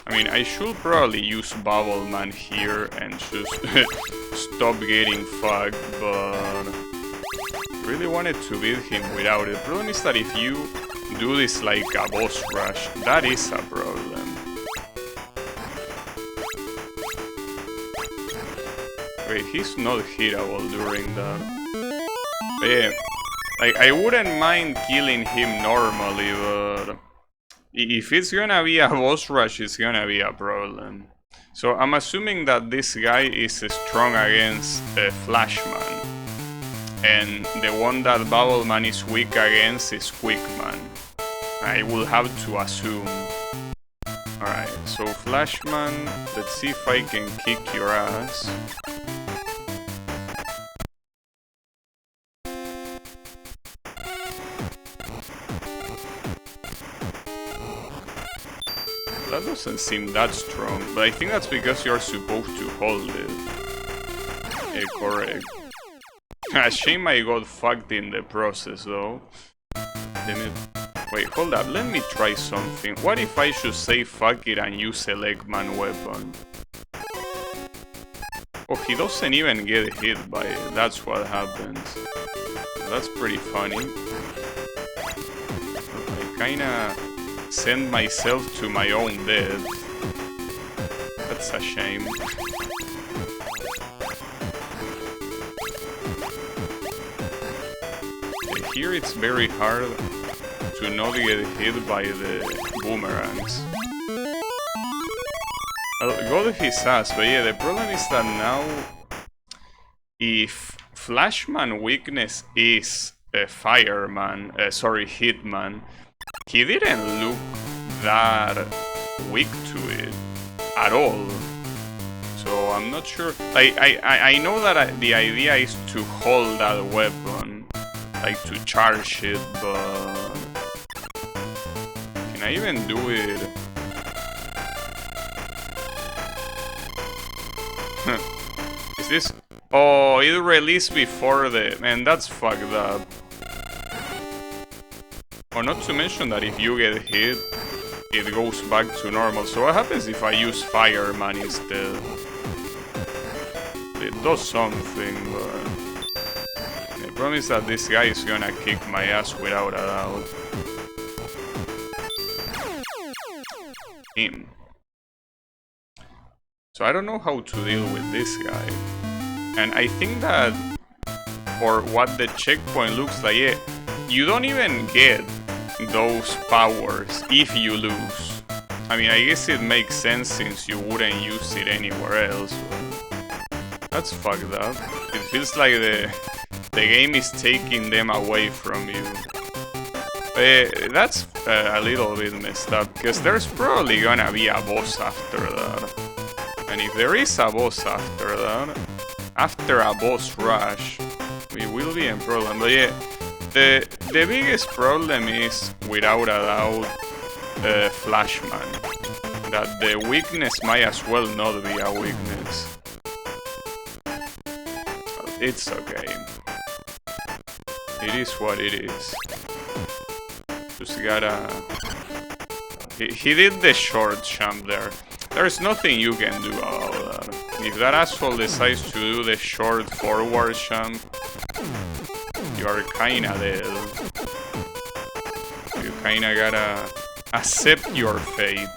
I mean, I should probably use Bubbleman here and just stop getting fucked, but I really wanted to beat him without it. The problem is that if you do this like a boss rush, that is a problem. Wait, he's not hittable during that. But yeah, Like, I wouldn't mind killing him normally, but if it's gonna be a boss rush, it's gonna be a problem. So I'm assuming that this guy is strong against Flashman. And the one that Bubbleman is weak against is Quickman. I will have to assume. Alright, so Flashman, let's see if I can kick your ass. That doesn't seem that strong, but I think that's because you're supposed to hold it. Yeah, correct. Shame I got fucked in the process though. Wait, hold up, let me try something. What if I should say fuck it and use a Eggman weapon? Oh, he doesn't even get hit by it, that's what happens. That's pretty funny. I kinda send myself to my own death. That's a shame. Here it's very hard to not get hit by the boomerangs. I'll go to his ass, but yeah, the problem is that now if Flashman weakness is Hitman, he didn't look that weak to it at all. So I'm not sure. I know that the idea is to hold that weapon, like to charge it, but can I even do it? Is this? Oh, it released before the... Man, that's fucked up. Or not to mention that if you get hit, it goes back to normal. So what happens if I use Fireman instead? It does something, but... The problem is that this guy is gonna kick my ass without a doubt. Him. So I don't know how to deal with this guy. And I think that, or what the checkpoint looks like, yeah, you don't even get those powers if you lose. I mean, I guess it makes sense since you wouldn't use it anywhere else. That's fucked up. It feels like the game is taking them away from you. That's a little bit messed up, because there's probably gonna be a boss after that. And if there is a boss after that, after a boss rush, we will be in problem. But yeah, the biggest problem is, without a doubt, Flashman. That the weakness might as well not be a weakness. But it's okay. It is what it is. Just gotta... He did the short jump there. There's nothing you can do about that. If that asshole decides to do the short forward jump, you are kinda dead. You kinda gotta accept your fate.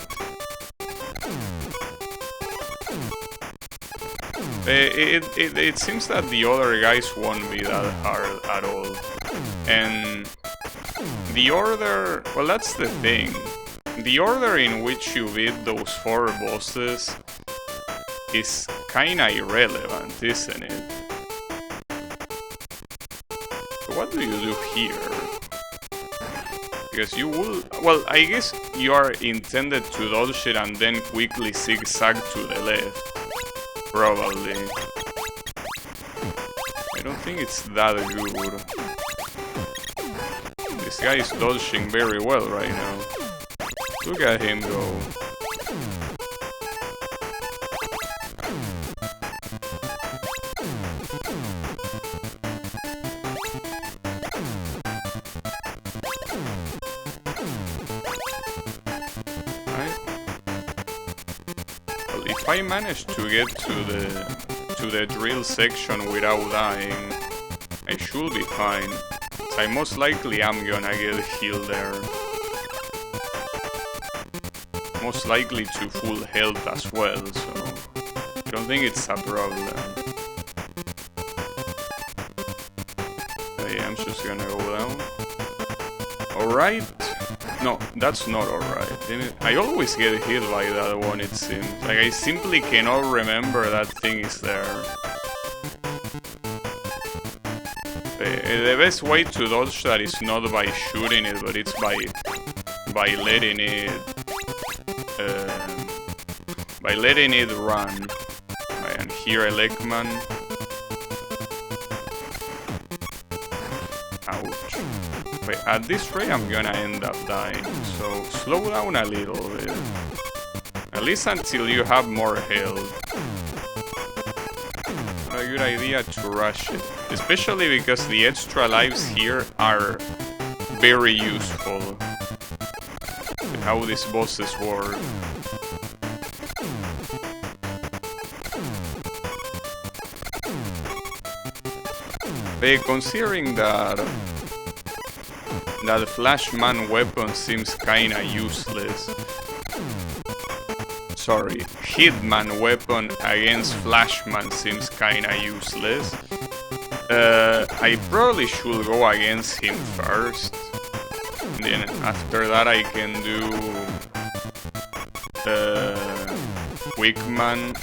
It seems that the other guys won't be that hard at all. And the order... Well, that's the thing. The order in which you beat those 4 bosses is kinda irrelevant, isn't it? So what do you do here? Because you will... Well, I guess you are intended to dodge it and then quickly zigzag to the left. Probably. I don't think it's that good. This guy is dodging very well right now. Look at him go. Well, if I manage to get to the drill section without dying, I should be fine. So I most likely am gonna get healed there. Most likely to full health as well, so I don't think it's a problem. Hey, I'm just gonna go down. Alright. No, that's not alright. I always get hit by that one, it seems. Like, I simply cannot remember that thing is there. The best way to dodge that is not by shooting it, but it's by letting it run. Right, and here Elecman. Ouch. Wait, at this rate I'm gonna end up dying, so slow down a little bit. At least until you have more health. Not a good idea to rush it. Especially because the extra lives here are very useful. With how these bosses work. But considering that Flashman weapon seems kinda useless. Sorry, Hitman weapon against Flashman seems kinda useless. I probably should go against him first. Then after that I can do Quickman,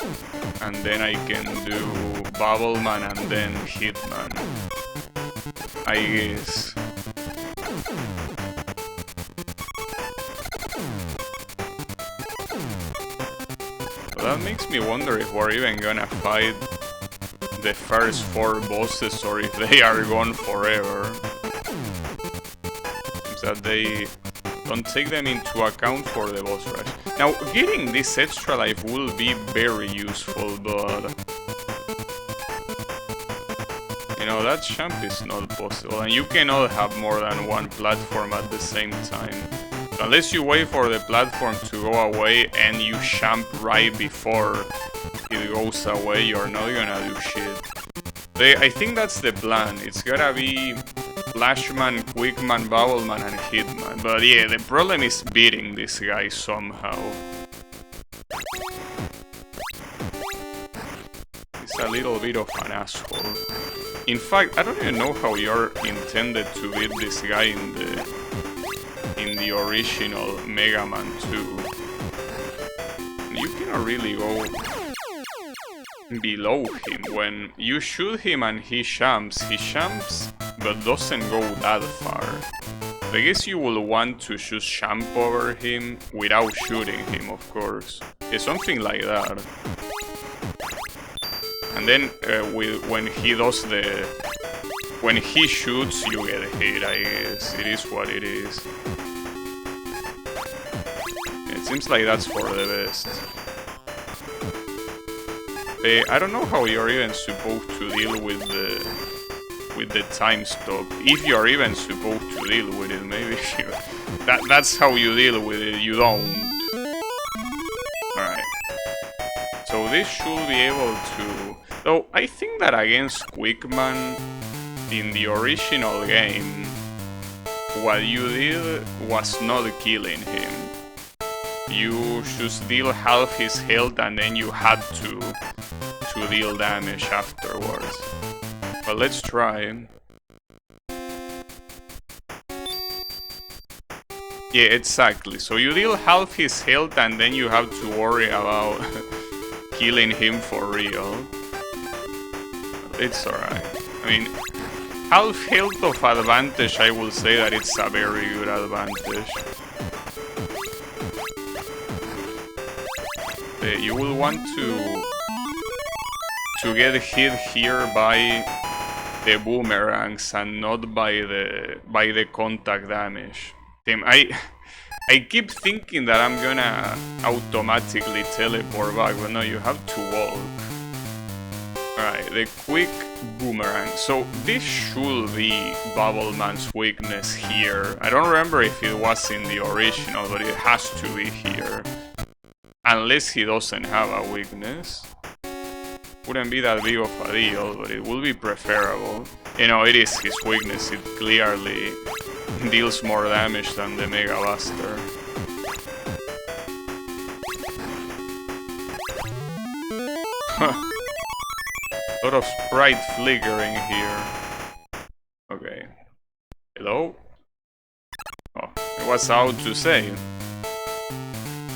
and then I can do Bubbleman and then Hitman, I guess. Well, that makes me wonder if we're even gonna fight the first 4 bosses or if they are gone forever. Seems that they don't take them into account for the boss rush. Now, getting this extra life will be very useful, but you know, that jump is not possible, and you cannot have more than one platform at the same time. Unless you wait for the platform to go away and you jump right before it goes away, you're not gonna do shit. I think that's the plan. It's gotta be Flashman, Quickman, Bubbleman, and Hitman. But yeah, the problem is beating this guy somehow. He's a little bit of an asshole. In fact, I don't even know how you're intended to beat this guy in the original Mega Man 2. You cannot really go below him. When you shoot him and he jumps but doesn't go that far. I guess you will want to just jump over him without shooting him, of course. Yeah, something like that. And then when he shoots, you get hit, I guess. It is what it is. It seems like that's for the best. I don't know how you're even supposed to deal with the time stop. If you're even supposed to deal with it, maybe that's how you deal with it. You don't. Alright. So this should be able to. Though I think that against Quickman in the original game, what you did was not killing him. You just deal half his health and then you had to deal damage afterwards. But let's try. Yeah, exactly. So you deal half his health and then you have to worry about killing him for real. It's alright. I mean, half health of advantage, I will say that it's a very good advantage. You will want to get hit here by the boomerangs and not by the contact damage. Damn, I keep thinking that I'm gonna automatically teleport back, but no, you have to walk. Alright, the quick boomerang. So this should be Bubbleman's weakness here. I don't remember if it was in the original, but it has to be here. Unless he doesn't have a weakness. Wouldn't be that big of a deal, but it will be preferable. You know, it is his weakness. It clearly deals more damage than the Mega Buster. Lot of sprite flickering here. Okay. was out to say.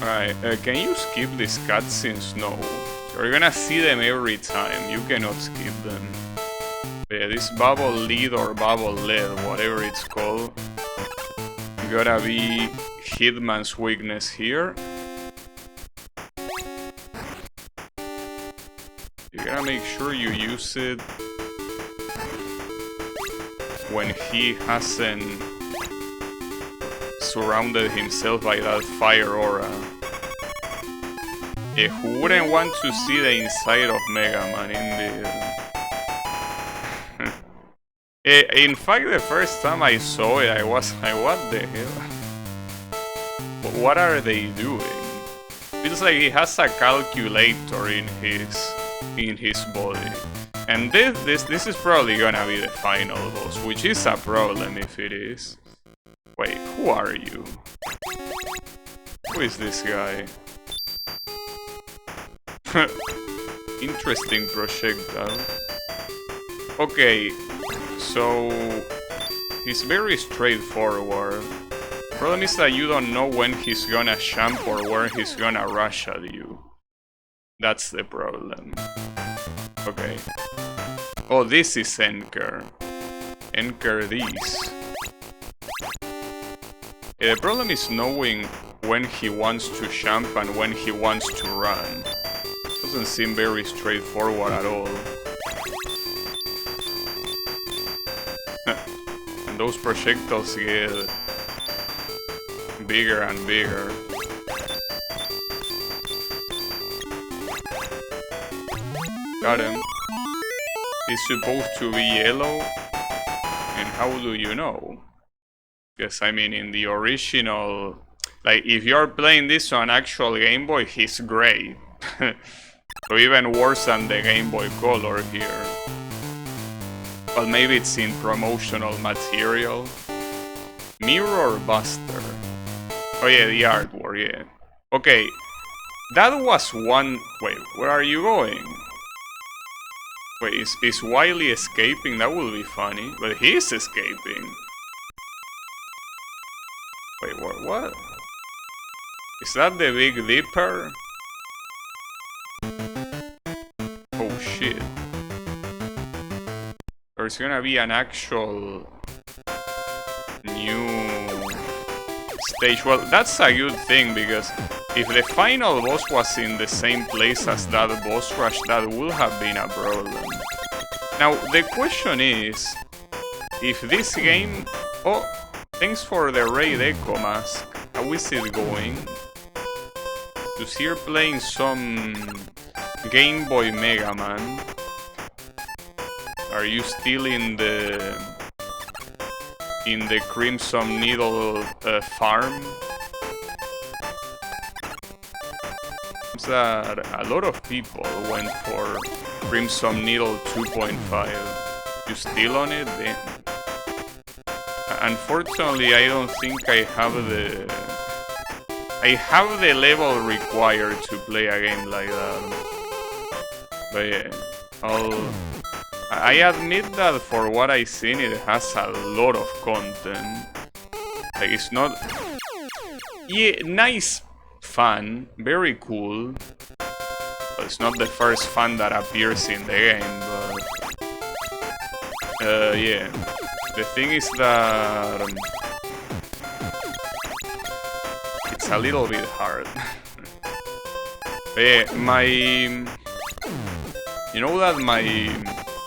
Alright, can you skip these cutscenes? No. You're gonna see them every time. You cannot skip them. Yeah, this bubble lead or bubble lead, whatever it's called. Gotta be Hitman's weakness here. You gotta make sure you use it when he hasn't surrounded himself by that fire aura. Yeah, who wouldn't want to see the inside of Mega Man indeed? In fact, the first time I saw it, I was like, what the hell? But what are they doing? Feels like he has a calculator in his body. And this is probably gonna be the final boss, which is a problem if it is. Wait, who are you? Who is this guy? Interesting projectile. Okay, so he's very straightforward. Problem is that you don't know when he's gonna jump or where he's gonna rush at you. That's the problem. Okay. Oh, this is Enker. Enker this. The problem is knowing when he wants to jump and when he wants to run. Doesn't seem very straightforward at all. And those projectiles get bigger and bigger. Got him. It's supposed to be yellow. And how do you know? Yes, I mean in the original... Like, if you're playing this on actual Game Boy, he's gray. So even worse than the Game Boy Color here. Well, maybe it's in promotional material. Mirror Buster. Oh yeah, the artwork, yeah. Okay, that was one... Wait, where are you going? Wait, is Wily escaping? That will be funny. But he's escaping. Wait, what? Is that the Big Dipper? Oh shit. There's gonna be an actual new stage. Well, that's a good thing, because if the final boss was in the same place as that boss rush, that would have been a problem. Now, the question is, if this game... Oh, thanks for the Raid Echo mask. How is it going? Because here playing some Game Boy Mega Man. Are you still in the Crimson Needle farm? Seems that a lot of people went for Crimson Needle 2.5. You still on it? Then? Unfortunately, I don't think I have the level required to play a game like that. But yeah, I admit that for what I've seen, it has a lot of content. Like, it's not... Yeah, nice fun, very cool. But it's not the first fun that appears in the game, but... yeah. The thing is that... it's a little bit hard. But yeah, you know that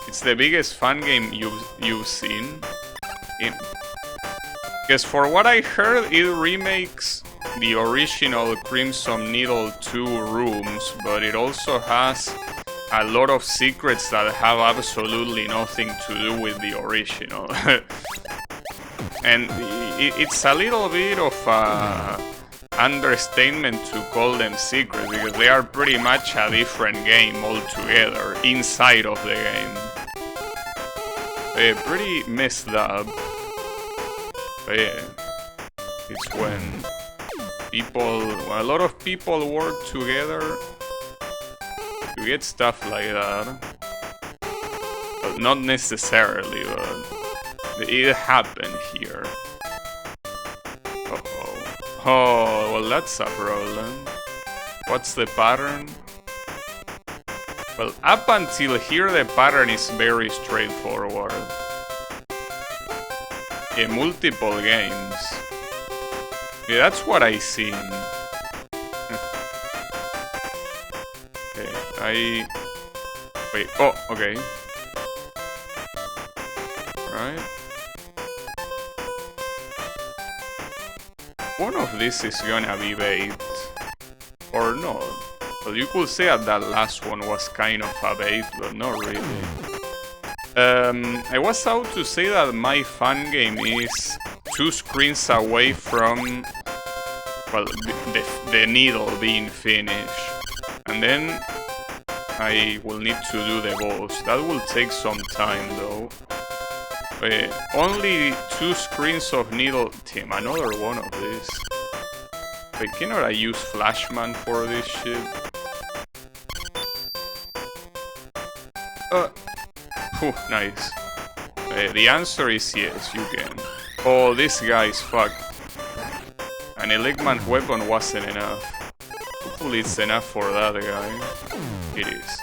it's the biggest fan game you've seen. Because for what I heard, it remakes the original Crimson Needle 2 rooms, but it also has a lot of secrets that have absolutely nothing to do with the original. And it's a little bit of understatement to call them secrets, because they are pretty much a different game altogether inside of the game. Pretty messed up. But yeah, it's when a lot of people work together to get stuff like that. But not necessarily, but it happened here. Uh-oh. Oh, well, that's a problem. What's the pattern? Well, up until here, the pattern is very straightforward. Yeah, multiple games. Yeah, that's what I seen. Okay, wait, oh, okay. Right. One of these is gonna be bait. Or not. Well, you could say that last one was kind of a bait, but not really. I was out to say that my fan game is 2 screens away from, well, the needle being finished. And then I will need to do the boss. That will take some time though. Only 2 screens of needle. Damn, another one of this. Wait, cannot I use Flashman for this shit? Nice. The answer is yes, you can. Oh, this guy is fucked. An Elecman weapon wasn't enough. Hopefully it's enough for that guy. It is.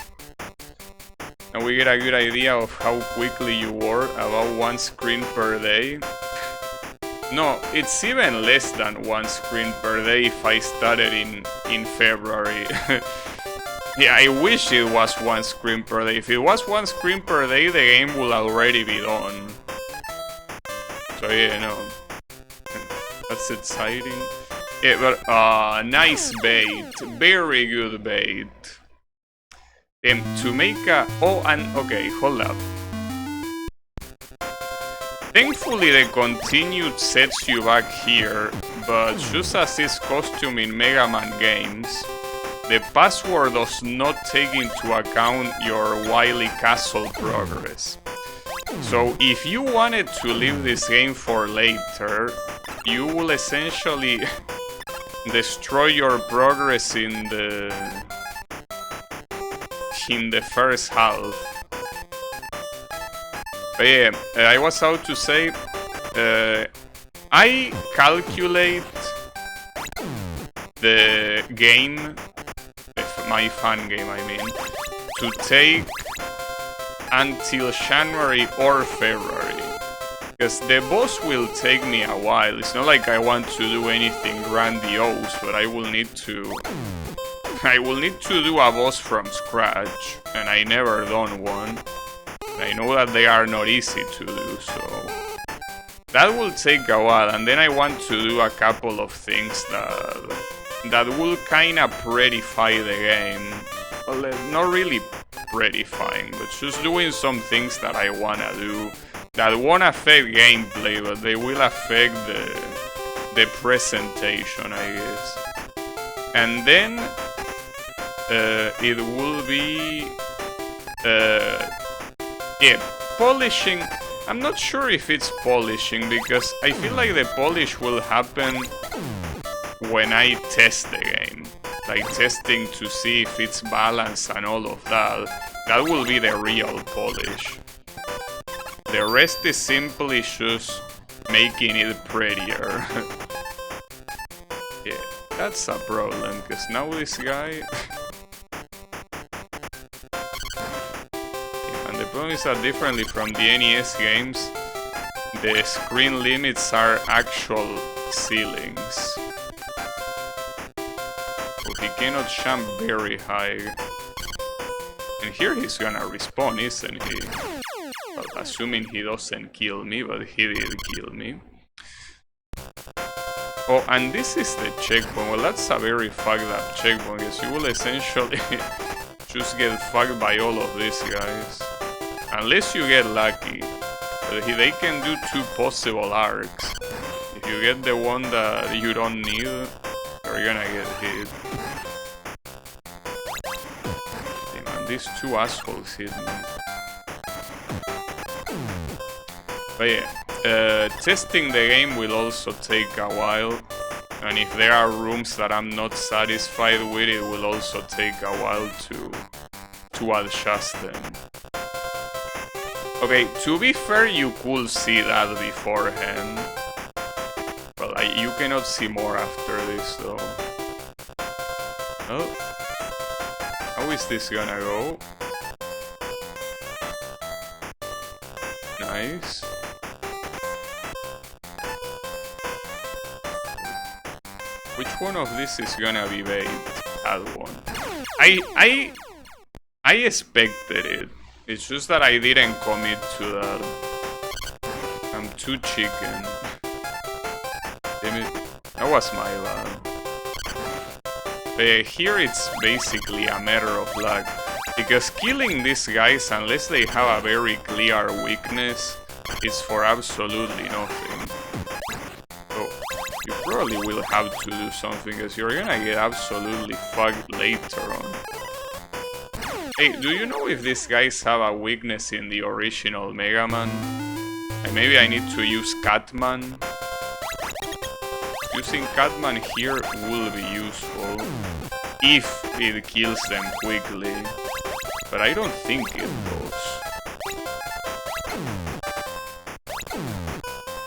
And we get a good idea of how quickly you work, about 1 screen per day. No, it's even less than 1 screen per day if I started in February. Yeah, I wish it was 1 screen per day. If it was 1 screen per day, the game will already be done. So yeah, no. That's exciting. Yeah, but nice bait. Very good bait. To make a... Oh, and okay, hold up. Thankfully the continued sets you back here, but just as is costume in Mega Man games, the password does not take into account your Wily Castle progress. So if you wanted to leave this game for later, you will essentially destroy your progress in the first half. But yeah, I was out to say, I calculate the game, my fan game I mean, to take until January or February. Because the boss will take me a while. It's not like I want to do anything grandiose, but I will need to do a boss from scratch, and I never done one. I know that they are not easy to do, so that will take a while. And then I want to do a couple of things that will kinda prettify the game. Well, not really prettifying, but just doing some things that I wanna do that won't affect gameplay, but they will affect the presentation, I guess. And then it will be yeah, polishing. I'm not sure if it's polishing, because I feel like the polish will happen when I test the game, like testing to see if it's balanced and all of that. That will be the real polish. The rest is simply just making it prettier. Yeah, that's a problem, because now this guy... And the problem is that differently from the NES games, the screen limits are actual ceilings. So he cannot jump very high. And here he's gonna respawn, isn't he? Well, assuming he doesn't kill me, but he did kill me. Oh, and this is the checkpoint. Well, that's a very fucked up checkpoint, because you will essentially just get fucked by all of these guys. Unless you get lucky. But they can do 2 possible arcs. If you get the one that you don't need, you're gonna get hit. Damn, man, these 2 assholes hit me. But yeah, testing the game will also take a while, and if there are rooms that I'm not satisfied with, it will also take a while to adjust them. Okay, to be fair, you could see that beforehand. Well, You cannot see more after this though. Oh. How is this gonna go? Nice. Which one of this is gonna be bait? That one. I expected it. It's just that I didn't commit to that. I'm too chicken. Damn it. That was my bad. Here it's basically a matter of luck. Because killing these guys, unless they have a very clear weakness, is for absolutely nothing. So, you probably will have to do something, because you're gonna get absolutely fucked later on. Hey, do you know if these guys have a weakness in the original Mega Man? And maybe I need to use Catman? Using Catman here will be useful, if it kills them quickly. But I don't think it does.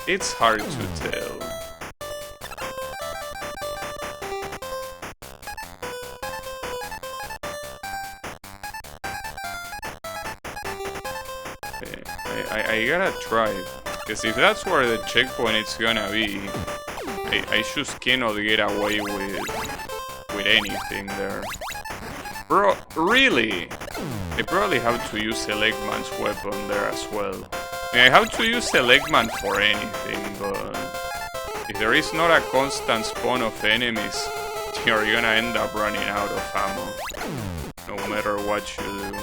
It's hard to tell. I gotta try, because if that's where the checkpoint is gonna be, I just cannot get away with anything there. Bro, really? I probably have to use Eggman's weapon there as well. I mean, I have to use Eggman for anything, but if there is not a constant spawn of enemies, you're gonna end up running out of ammo, no matter what you do.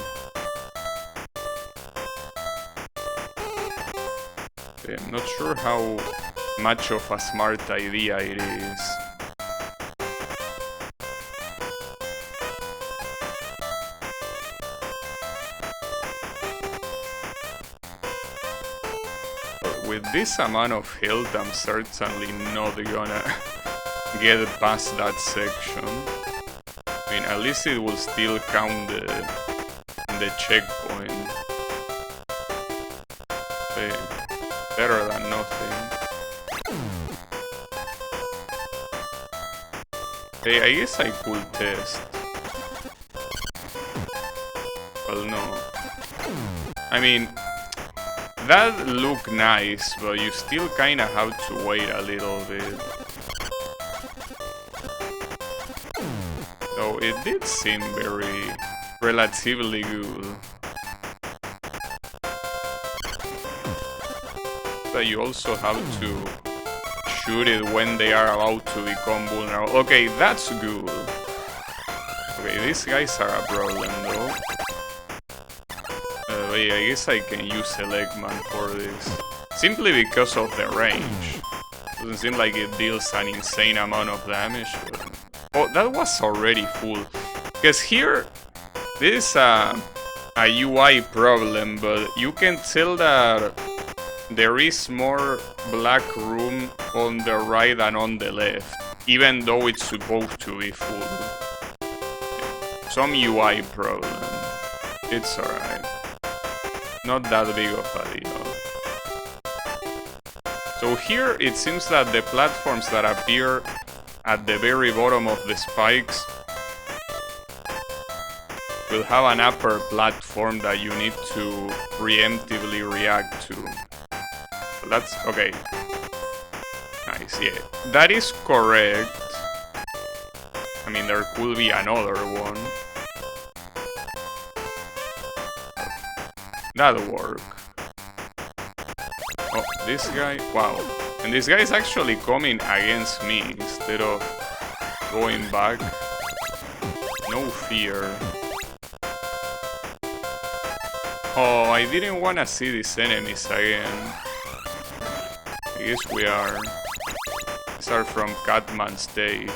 I'm not sure how much of a smart idea it is. But with this amount of health, I'm certainly not gonna get past that section. I mean, at least it will still count the checkpoint. Better than nothing. Hey, I guess I could test. Well, no. I mean, that looked nice, but you still kinda have to wait a little bit. Though it did seem very relatively good. But you also have to shoot it when they are about to become vulnerable. Okay, that's good. Okay, these guys are a problem though. Yeah, I guess I can use Eggman for this. Simply because of the range. Doesn't seem like it deals an insane amount of damage. But... oh, that was already full. Because here, this is a UI problem, but you can tell that there is more black room on the right and on the left, even though it's supposed to be full. Some UI problem. It's alright. Not that big of a deal. So here it seems that the platforms that appear at the very bottom of the spikes will have an upper platform that you need to preemptively react to. That's okay. Nice, yeah. That is correct. I mean, there could be another one. That'll work. Oh, this guy. Wow. And this guy is actually coming against me instead of going back. No fear. Oh, I didn't want to see these enemies again. I guess we are. These are from Catman stage.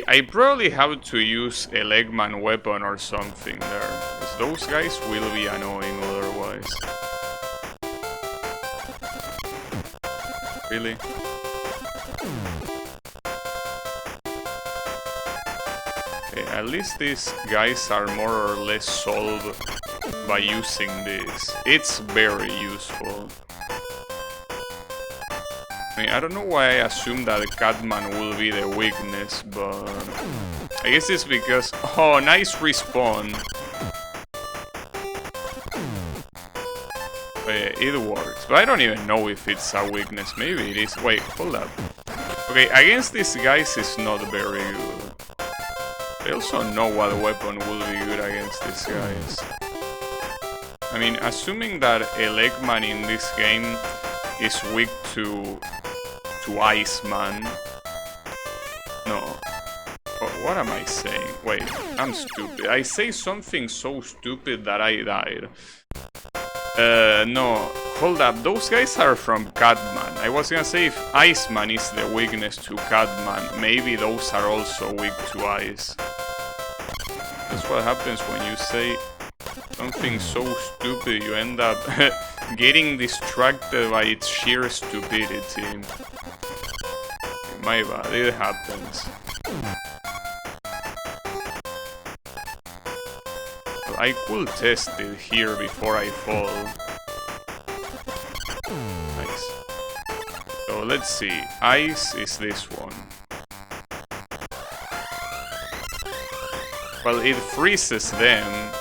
I probably have to use a Eggman weapon or something there, because those guys will be annoying otherwise. Really? Okay, at least these guys are more or less solved by using this. It's very useful. I mean, I don't know why I assume that Catman will be the weakness, but I guess it's because... Oh, nice respawn. It works, but I don't even know if it's a weakness. Maybe it is. Wait, hold up. Okay, against these guys it's not very good. I also know what weapon will be good against these guys. I mean, assuming that Eggman in this game is weak to Iceman. No. What am I saying? Wait, I'm stupid. I say something so stupid that I died. No, hold up, those guys are from Catman. I was gonna say if Iceman is the weakness to Catman, maybe those are also weak to ice. That's what happens when you say something so stupid, you end up getting distracted by its sheer stupidity. My bad, it happens. I could test it here before I fall. Nice. So let's see. Ice is this one. Well, it freezes them.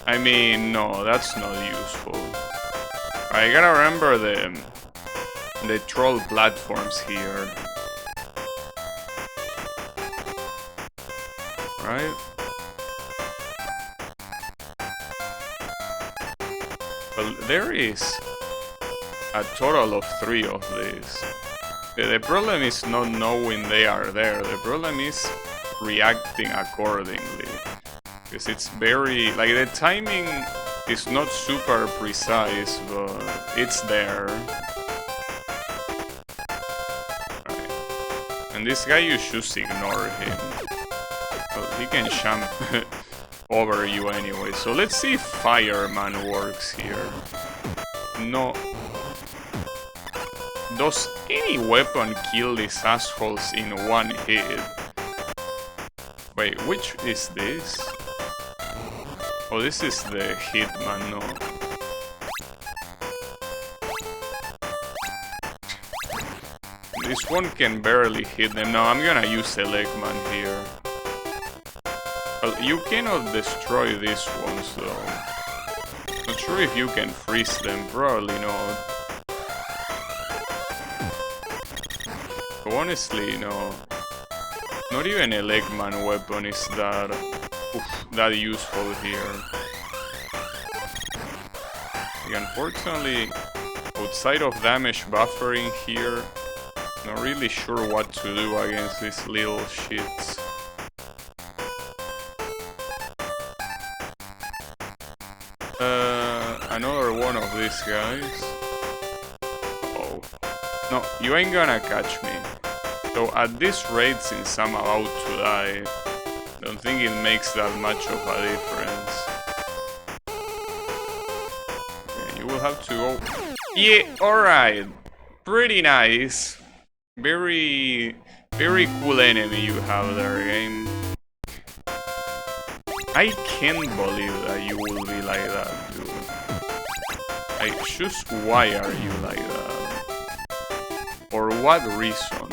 I mean, no, that's not useful. I gotta remember the troll platforms here. Right? Well, there is a total of 3 of these. The problem is not knowing they are there. The problem is reacting accordingly. Because it's very... like, the timing is not super precise, but it's there. Right. And this guy, you should ignore him. Well, he can jump over you anyway. So let's see if Fireman works here. No. Does any weapon kill these assholes in one hit? Wait, which is this? Oh, this is the Hitman, no. This one can barely hit them. No, I'm gonna use Eggman here. Well, you cannot destroy these ones, though. Not sure if you can freeze them, probably not. But honestly, no. Not even a Eggman weapon is that useful here. Unfortunately, outside of damage buffering here, not really sure what to do against these little shits. Another one of these guys. Oh. No, you ain't gonna catch me. So at this rate, since I'm about to die, don't think it makes that much of a difference. Okay, you will have to go... Yeah, alright. Pretty nice. Very cool enemy you have there, game. I can't believe that you will be like that, dude. Like, just why are you like that? For what reason?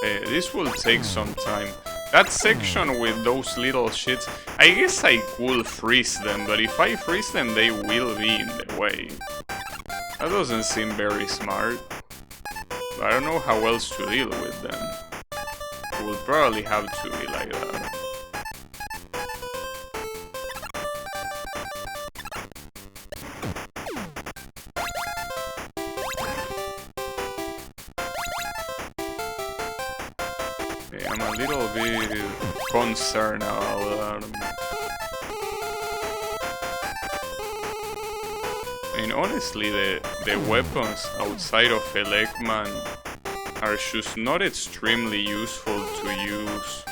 This will take some time. That section with those little shits, I guess I could freeze them, but if I freeze them, they will be in the way. That doesn't seem very smart. But I don't know how else to deal with them. It will probably have to be like that. Okay, I'm a little bit concerned about that. I mean, honestly, the weapons outside of Eggman are just not extremely useful to use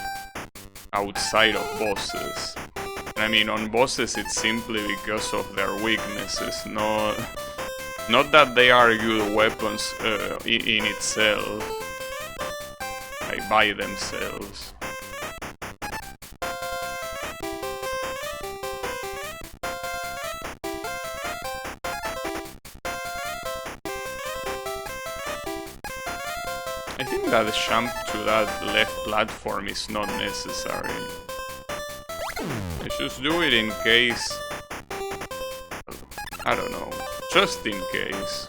outside of bosses. I mean, on bosses it's simply because of their weaknesses, not that they are good weapons in itself, like by themselves. I think that the jump to that left platform is not necessary. Let's just do it in case... I don't know. Just in case.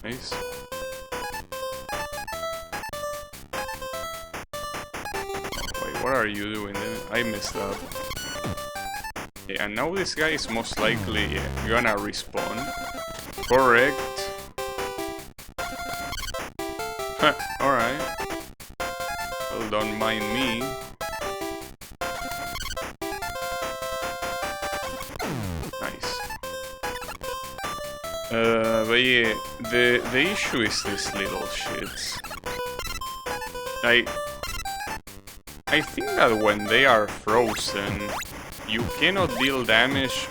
Nice. Wait, what are you doing there? I messed up. Yeah, and now this guy is most likely gonna respawn. Correct. Alright. Well, don't mind me. Nice. But yeah, the issue is these little shits. I think that when they are frozen, you cannot deal damage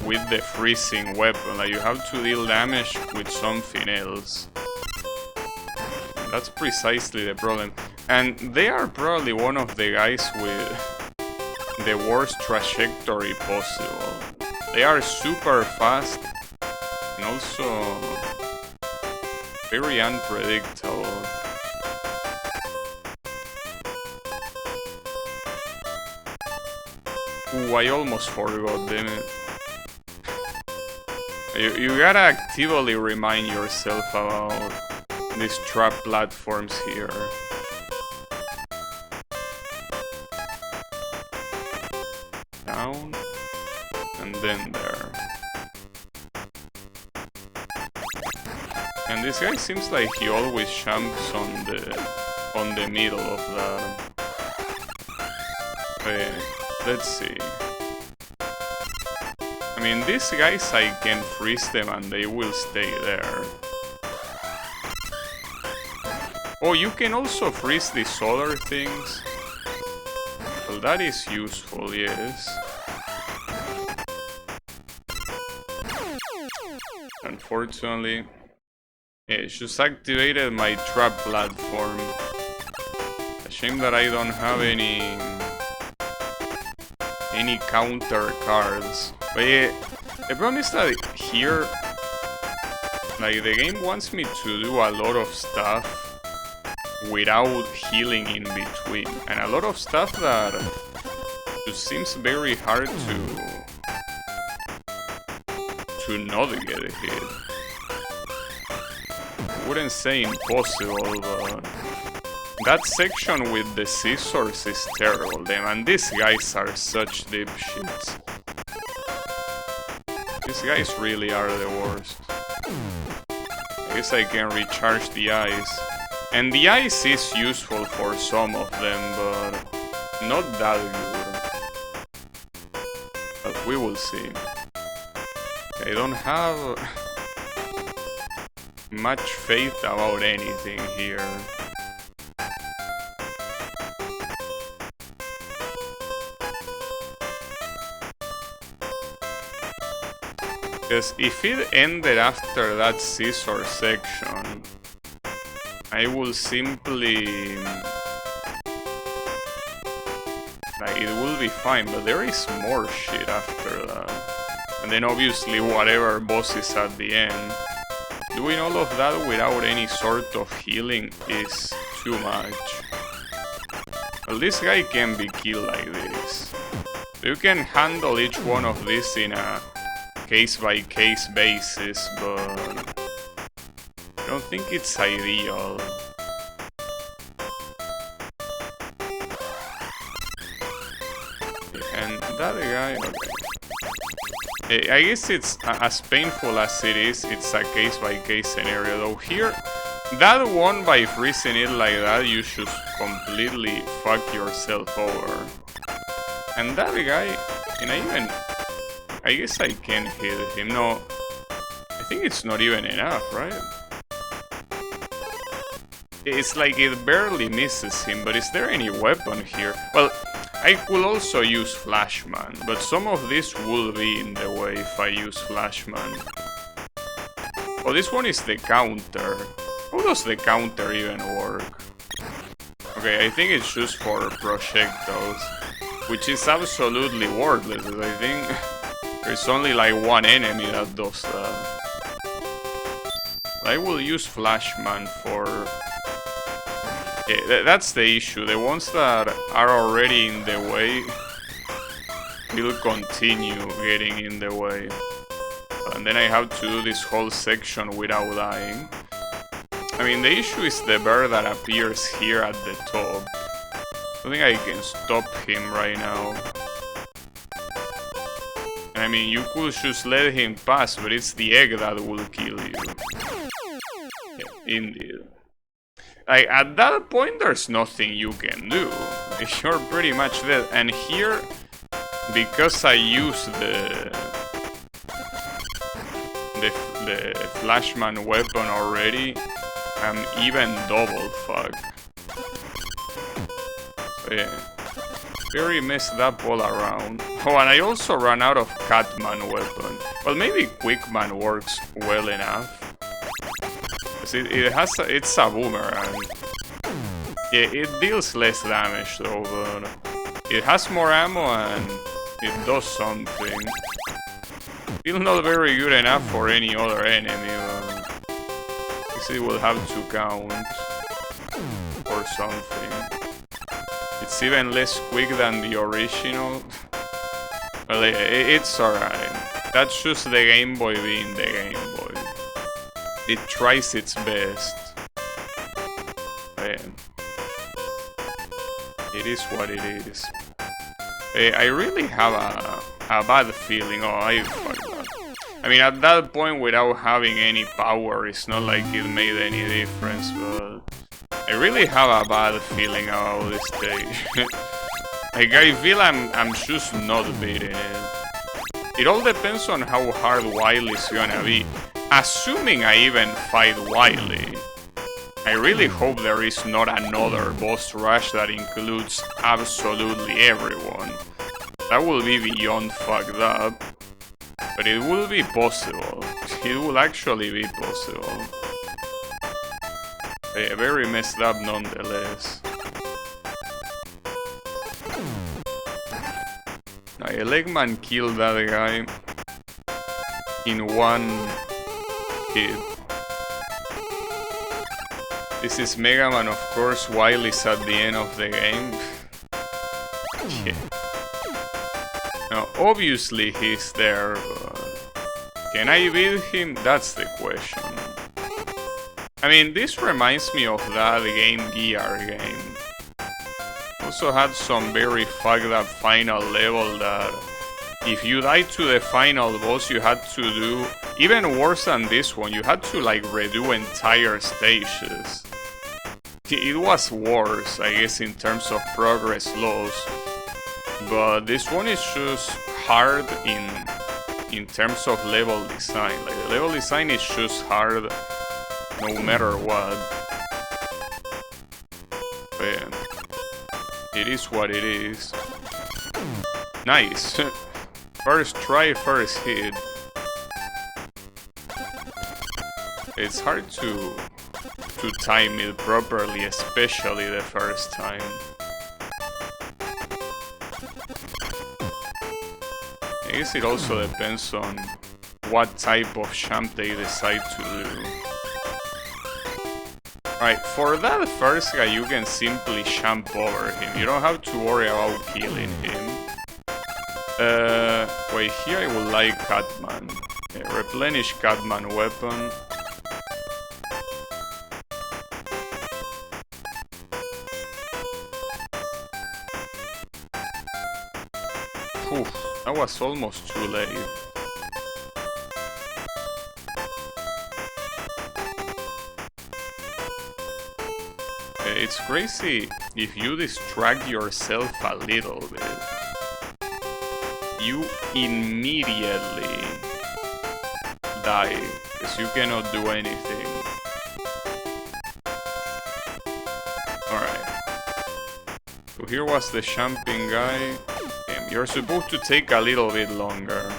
with the freezing weapon. Like, you have to deal damage with something else. That's precisely the problem. And they are probably one of the guys with the worst trajectory possible. They are super fast and also very unpredictable. Ooh, I almost forgot, damn it. You gotta actively remind yourself about these trap platforms here. Down, and then there. And this guy seems like he always jumps on the middle of that. Okay, let's see. I mean, these guys, I can freeze them and they will stay there. Oh, you can also freeze these other things. Well, that is useful, yes. Unfortunately, yeah, it just activated my trap platform. A shame that I don't have any counter cards. But yeah, the problem is that here, like, the game wants me to do a lot of stuff without healing in between, and a lot of stuff that just seems very hard to not get hit. I wouldn't say impossible, but that section with the scissors is terrible, damn, and these guys are such dipshits. These guys really are the worst. I guess I can recharge the ice. And the ice is useful for some of them, but not that good. But we will see. I don't have much faith about anything here. Because if it ended after that scissor section, I will simply... like, it will be fine, but there is more shit after that. And then obviously whatever boss is at the end. Doing all of that without any sort of healing is too much. Well, this guy can be killed like this. You can handle each one of these in a case-by-case basis, but I don't think it's ideal. And that guy, okay. I guess it's as painful as it is, it's a case-by-case scenario, though here, that one, by freezing it like that, you should completely fuck yourself over. And that guy, and I guess I can hit him. No, I think it's not even enough, right? It's like it barely misses him, but is there any weapon here? Well, I could also use Flashman, but some of this will be in the way if I use Flashman. Oh, this one is the counter. How does the counter even work? Okay, I think it's just for projectiles, which is absolutely worthless. I think there's only like one enemy that does that. I will use Flashman for... Yeah, that's the issue. The ones that are already in the way will continue getting in the way. And then I have to do this whole section without dying. I mean, the issue is the bear that appears here at the top. I think I can stop him right now. I mean, you could just let him pass, but it's the egg that will kill you. Yeah, indeed. Like, at that point, there's nothing you can do. You're pretty much dead. And here, because I use the Flashman weapon already, I'm even double fucked. So yeah, very messed up all around. Oh, and I also ran out of Catman weapon. Well, maybe Quickman works well enough. It's a boomerang. Yeah, it deals less damage though, but it has more ammo and it does something. Still not very good enough for any other enemy, but I guess it will have to count or something. It's even less quick than the original. Well, it's alright. That's just the Game Boy being the Game Boy. It tries its best. Man. It is what it is. I really have a bad feeling. Oh, I fucked up. I mean, at that point, without having any power, it's not like it made any difference, but I really have a bad feeling about this stage. Like, I feel I'm just not beating it. It all depends on how hard Wily's gonna be. Assuming I even fight Wily, I really hope there is not another boss rush that includes absolutely everyone. That will be beyond fucked up, but it will be possible. It will actually be possible. Yeah, very messed up nonetheless. Now, Eggman killed that guy in one hit. This is Mega Man, of course. Wily's at the end of the game. Yeah. Now, obviously he's there, but can I beat him? That's the question. I mean, this reminds me of that Game Gear game. Also had some very fucked up final level that if you died to the final boss, you had to do even worse than this one. You had to like redo entire stages. It was worse, I guess, in terms of progress loss. But this one is just hard in terms of level design. Like, the level design is just hard no matter what. But yeah, it is what it is. Nice. First try, first hit. It's hard to time it properly, especially the first time. I guess it also depends on what type of jump they decide to do. Right, for that first guy you can simply jump over him. You don't have to worry about killing him. Wait, here I would like Catman. Yeah, replenish Catman weapon. Oof, that was almost too late. It's crazy if you distract yourself a little bit. You immediately die, because you cannot do anything. Alright. So here was the jumping guy. You're supposed to take a little bit longer.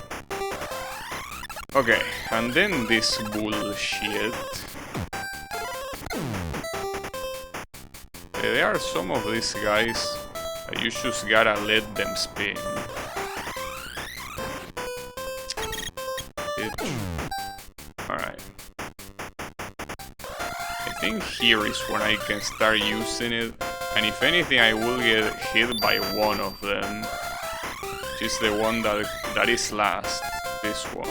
Okay, and then this bullshit. There are some of these guys that you just gotta let them spin. Alright. think here is when I can start using it. And if anything, I will get hit by one of them. Which is the one that is last. This one.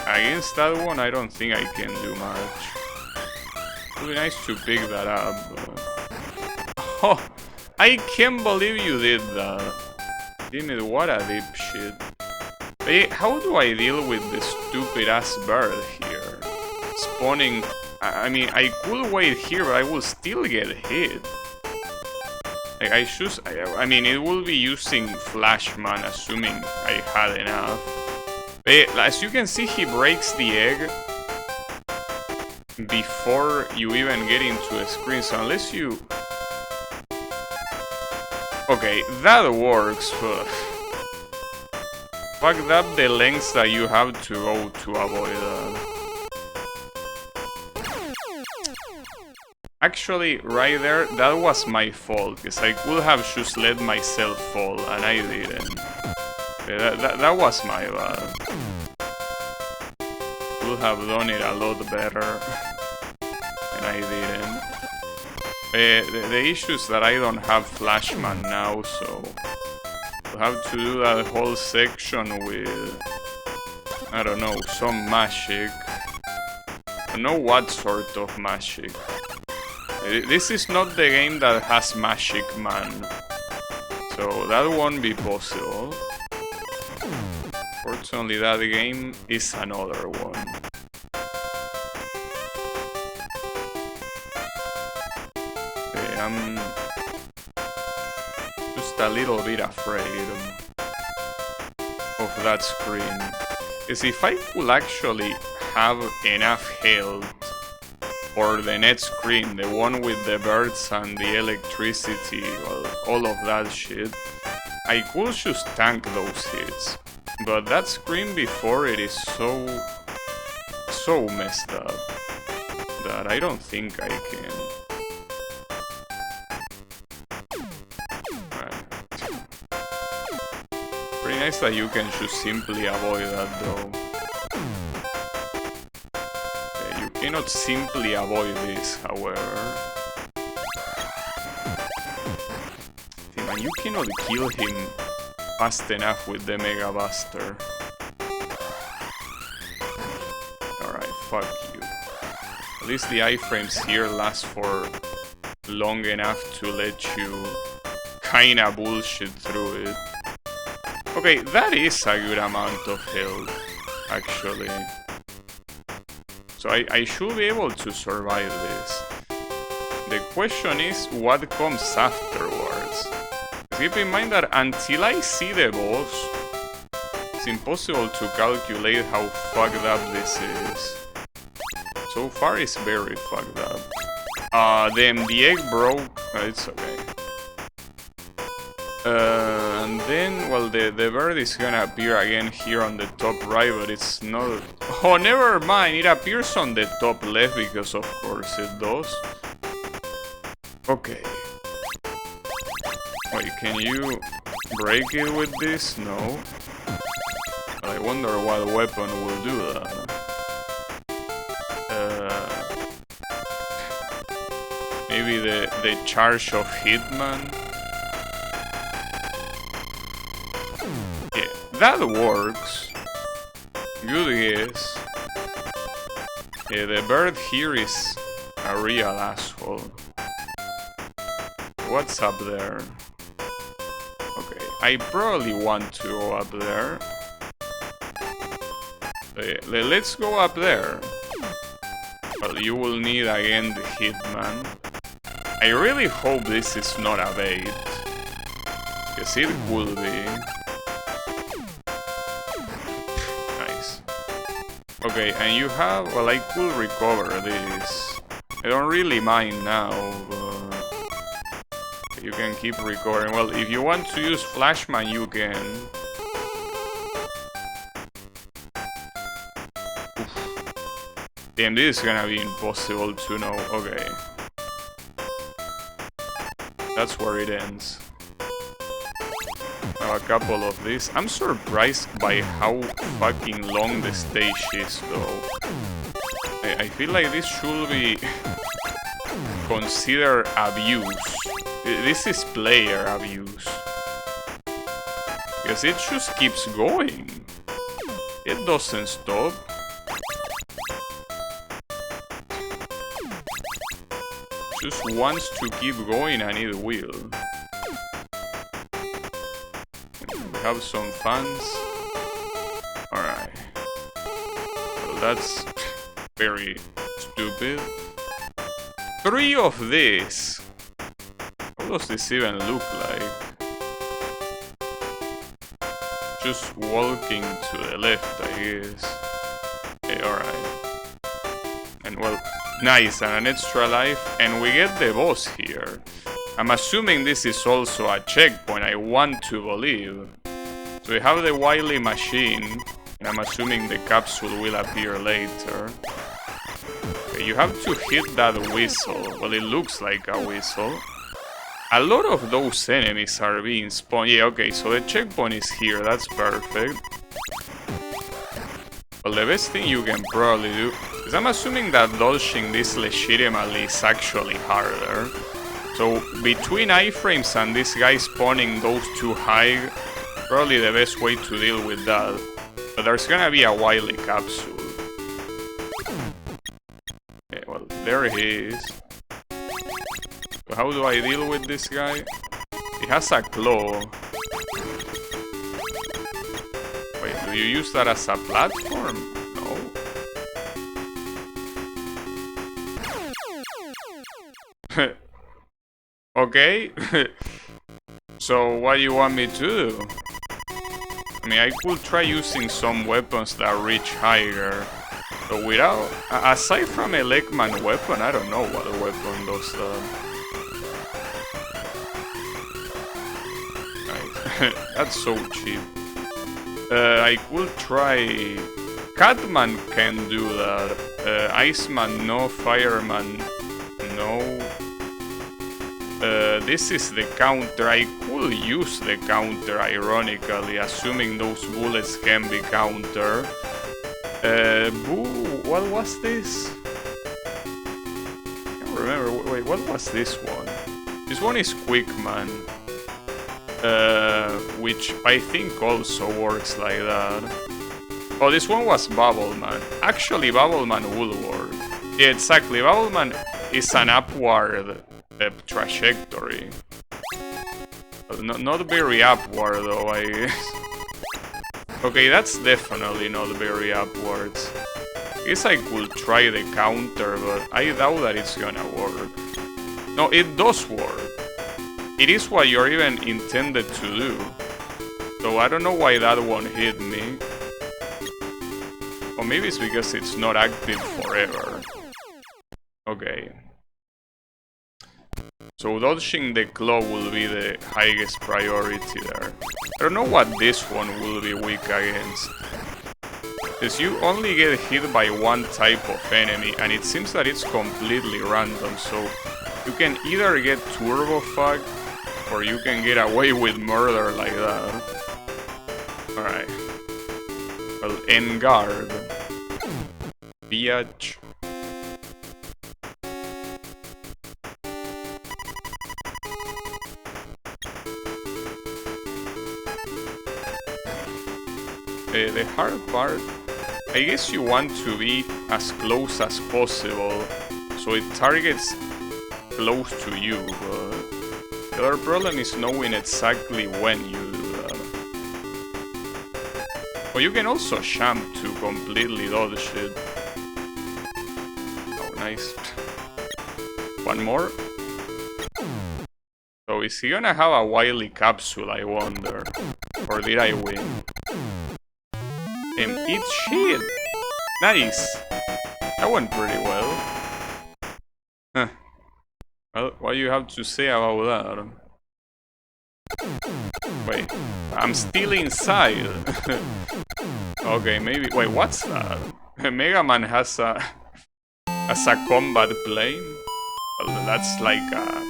Against that one, I don't think I can do much. It would be nice to pick that up. But... Oh! I can't believe you did that. Damn it, what a dipshit. Hey, how do I deal with this stupid ass bird here? Spawning... I mean, I could wait here, but I will still get hit. Like, I mean, it will be using Flashman, assuming I had enough. But as you can see, he breaks the egg before you even get into a screen, so unless you... Okay, that works, but... Fucked up the lengths that you have to go to avoid that. Actually, right there, that was my fault, because I could have just let myself fall, and I didn't. That was my bad. Could have done it a lot better, and I didn't. The issue is that I don't have Flashman now, so I'll have to do that whole section with, I don't know, some magic. I don't know what sort of magic. This is not the game that has Magic Man, so that won't be possible. Fortunately, that game is another one. Okay, I'm just a little bit afraid of that screen. Because if I could actually have enough health for the next screen, the one with the birds and the electricity, well, all of that shit, I could just tank those hits. But that screen before it is so messed up that I don't think I can. Right. Pretty nice that you can just simply avoid that though. You cannot simply avoid this, however. And you cannot kill him fast enough with the Mega Buster. Alright, fuck you. At least the iframes here last for long enough to let you kinda bullshit through it. Okay, that is a good amount of health, actually. So I should be able to survive this. The question is, what comes afterwards? Keep in mind that until I see the boss, it's impossible to calculate how fucked up this is. So far it's very fucked up. Then the egg broke, it's okay. And then, well, the bird is gonna appear again here on the top right, but it's not... Oh, never mind, it appears on the top left because of course it does. Okay. Wait, can you break it with this? No. I wonder what weapon will do that. Maybe the charge of Hitman? Yeah, that works. Good guess. Yeah, the bird here is a real asshole. What's up there? Okay, I probably want to go up there. Let's go up there. Well, you will need again the Hitman. I really hope this is not a bait. Because it could be. Nice. Okay, and you have... Well, I could recover this. I don't really mind now, but... You can keep recording. Well, if you want to use Flashman, you can. Oof. Damn, this is gonna be impossible to know. Okay. That's where it ends. Now a couple of these. I'm surprised by how fucking long the stage is, though. I feel like this should be considered abuse. This is player abuse. Because it just keeps going. It doesn't stop. Just wants to keep going and it will. We have some fans. Alright. Well, that's very stupid. 3 of this. What does this even look like? Just walking to the left, I guess. Okay, alright. And well, nice, and an extra life, and we get the boss here. I'm assuming this is also a checkpoint, I want to believe. So we have the Wily machine, and I'm assuming the capsule will appear later. Okay, you have to hit that whistle. Well, it looks like a whistle. A lot of those enemies are being spawned. Yeah, okay, so the checkpoint is here, that's perfect. Well, the best thing you can probably do is I'm assuming that dodging this legitimately is actually harder. So between iframes and this guy spawning those too high, probably the best way to deal with that. But there's gonna be a Wily capsule. Okay, well, there he is. So how do I deal with this guy? He has a claw. Wait, do you use that as a platform? No. Okay. So what do you want me to do? I mean, I could try using some weapons that reach higher. So without... aside from a Legman weapon, I don't know what a weapon does that. That's so cheap. I could try... Catman can do that. Iceman, no. Fireman, no. This is the counter. I could use the counter, ironically, assuming those bullets can be counter. Boo, what was this? I can't remember. Wait, what was this one? This one is Quickman. Which I think also works like that. Oh, this one was Bubbleman. Actually, Bubbleman will work. Yeah, exactly. Bubbleman is an upward trajectory. Not very upward, though, I guess. Okay, that's definitely not very upwards. I guess I could try the counter, but I doubt that it's gonna work. No, it does work. It is what you're even intended to do. So I don't know why that one hit me. Or maybe it's because it's not active forever. Okay. So dodging the claw will be the highest priority there. I don't know what this one will be weak against. Because you only get hit by one type of enemy, and it seems that it's completely random, so you can either get turbo fucked, or you can get away with murder like that. Alright. Well, en garde. Biatch. The hard part, I guess you want to be as close as possible, so it targets close to you, but the other problem is knowing exactly when you do that. But you can also champ to completely dodge it. Oh, nice. One more. So is he gonna have a Wily capsule, I wonder? Or did I win? Eat shit! Nice! That went pretty well. Huh. Well, what do you have to say about that? Wait, I'm still inside. Okay, maybe... Wait, what's that? Mega Man has a combat plane? Well, that's like a...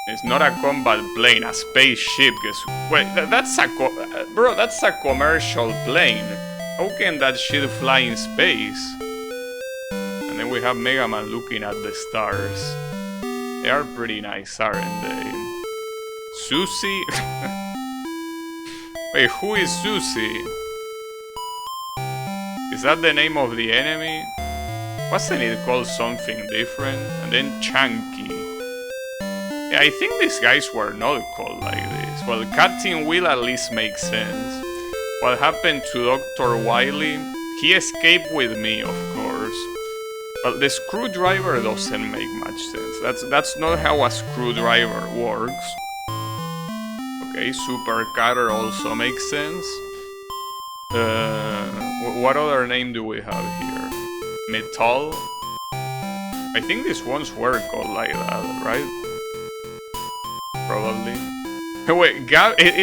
It's not a combat plane, a spaceship. Wait, that's a bro, that's a commercial plane. How can that shit fly in space? then we have Mega Man looking at the stars. They are pretty nice, aren't they? Susie? Wait, who is Susie? Is that the name of the enemy? Wasn't it called something different? And then Chunky. Yeah, I think these guys were not called like this. Well, Captain Will at least makes sense. What happened to Dr. Wily? He escaped with me, of course. But the screwdriver doesn't make much sense. That's not how a screwdriver works. Okay, Super Cutter also makes sense. What other name do we have here? Metal? I think these ones were called like that, right? Probably. Wait,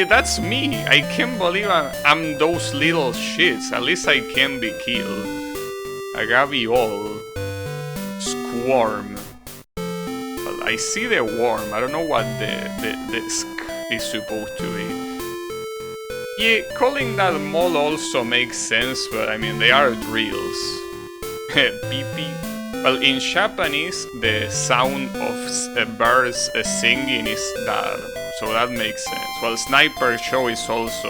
that's me! I can't believe I'm those little shits. At least I can be killed. A Gaviol. Squirm. Well, I see the worm. I don't know what the sk is supposed to be. Yeah, calling that mole also makes sense, but I mean, they are drills. Pee-pee. Well, in Japanese, the sound of birds singing is that, so that makes sense. Well, Sniper Show is also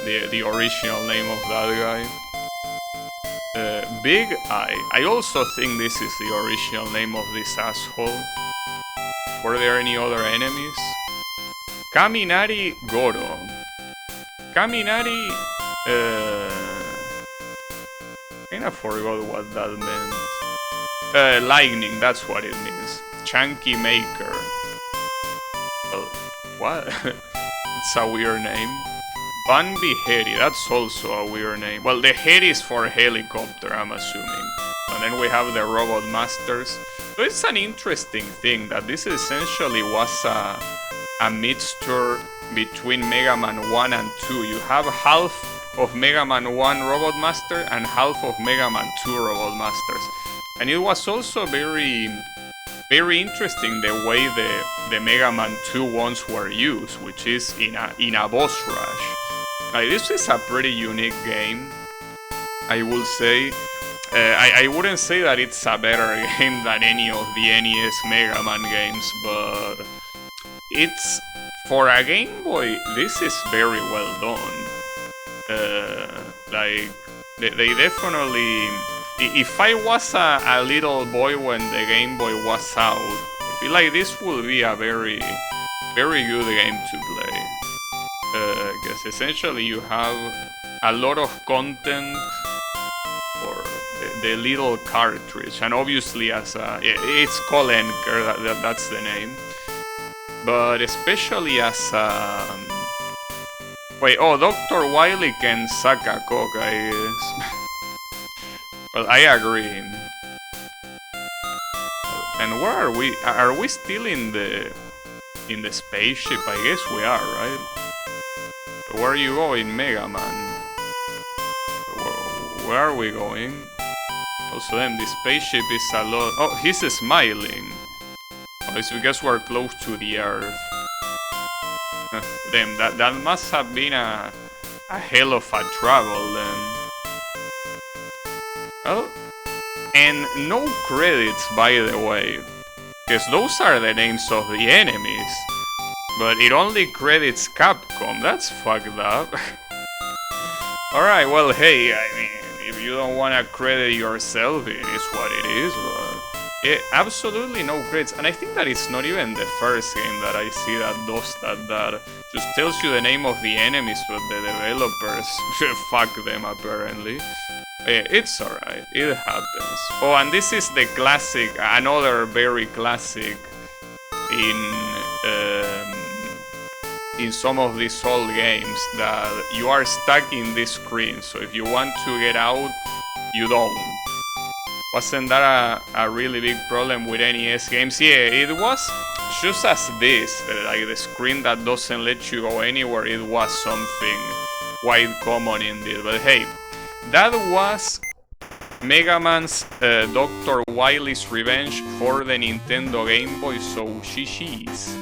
the original name of that guy. Big Eye. I also think this is the original name of this asshole. Were there any other enemies? Kaminari Goro. Kaminari... I forgot what that meant. Lightning, that's what it means. Chunky Maker. Well, what? It's a weird name. Banbi Heri, that's also a weird name. Well, the Heri is for helicopter, I'm assuming. And then we have the Robot Masters. So it's an interesting thing that this essentially was a mixture between Mega Man 1 and 2. You have half of Mega Man 1 Robot Master and half of Mega Man 2 Robot Masters. And it was also very interesting the way the Mega Man 2 ones were used, which is in a boss rush. This is a pretty unique game, I will say. I wouldn't say that it's a better game than any of the NES Mega Man games, but it's, for a Game Boy, this is very well done. Like, they definitely... If I was a little boy when the Game Boy was out, I feel like this would be a very good game to play. Because essentially you have a lot of content for the little cartridge, and obviously as a... it's called Enker, that's the name. But especially as a... Wait, oh, Dr. Wily can suck a cock, I guess. Well, I agree. And where are we? Are we still in the spaceship? I guess we are, right? Where are you going, Mega Man? Where are we going? Also, then the spaceship is a lot. Oh, he's smiling. Oh, it's because we're close to the Earth. Damn, that must have been a hell of a travel then. Oh, and no credits, by the way, because those are the names of the enemies, but it only credits Capcom. That's fucked up. Alright, well, hey, I mean, if you don't want to credit yourself, it is what it is, but yeah, absolutely no credits. And I think that it's not even the first game that I see that does that just tells you the name of the enemies, but the developers fuck them apparently. It's alright, it happens. Oh, and this is the classic, another very classic in some of these old games, that you are stuck in this screen, so if you want to get out, you don't. Wasn't that a really big problem with NES games? Yeah, it was just as this, like the screen that doesn't let you go anywhere, it was something quite common indeed, but hey. That was Mega Man's Dr. Wily's Revenge for the Nintendo Game Boy, so GG's.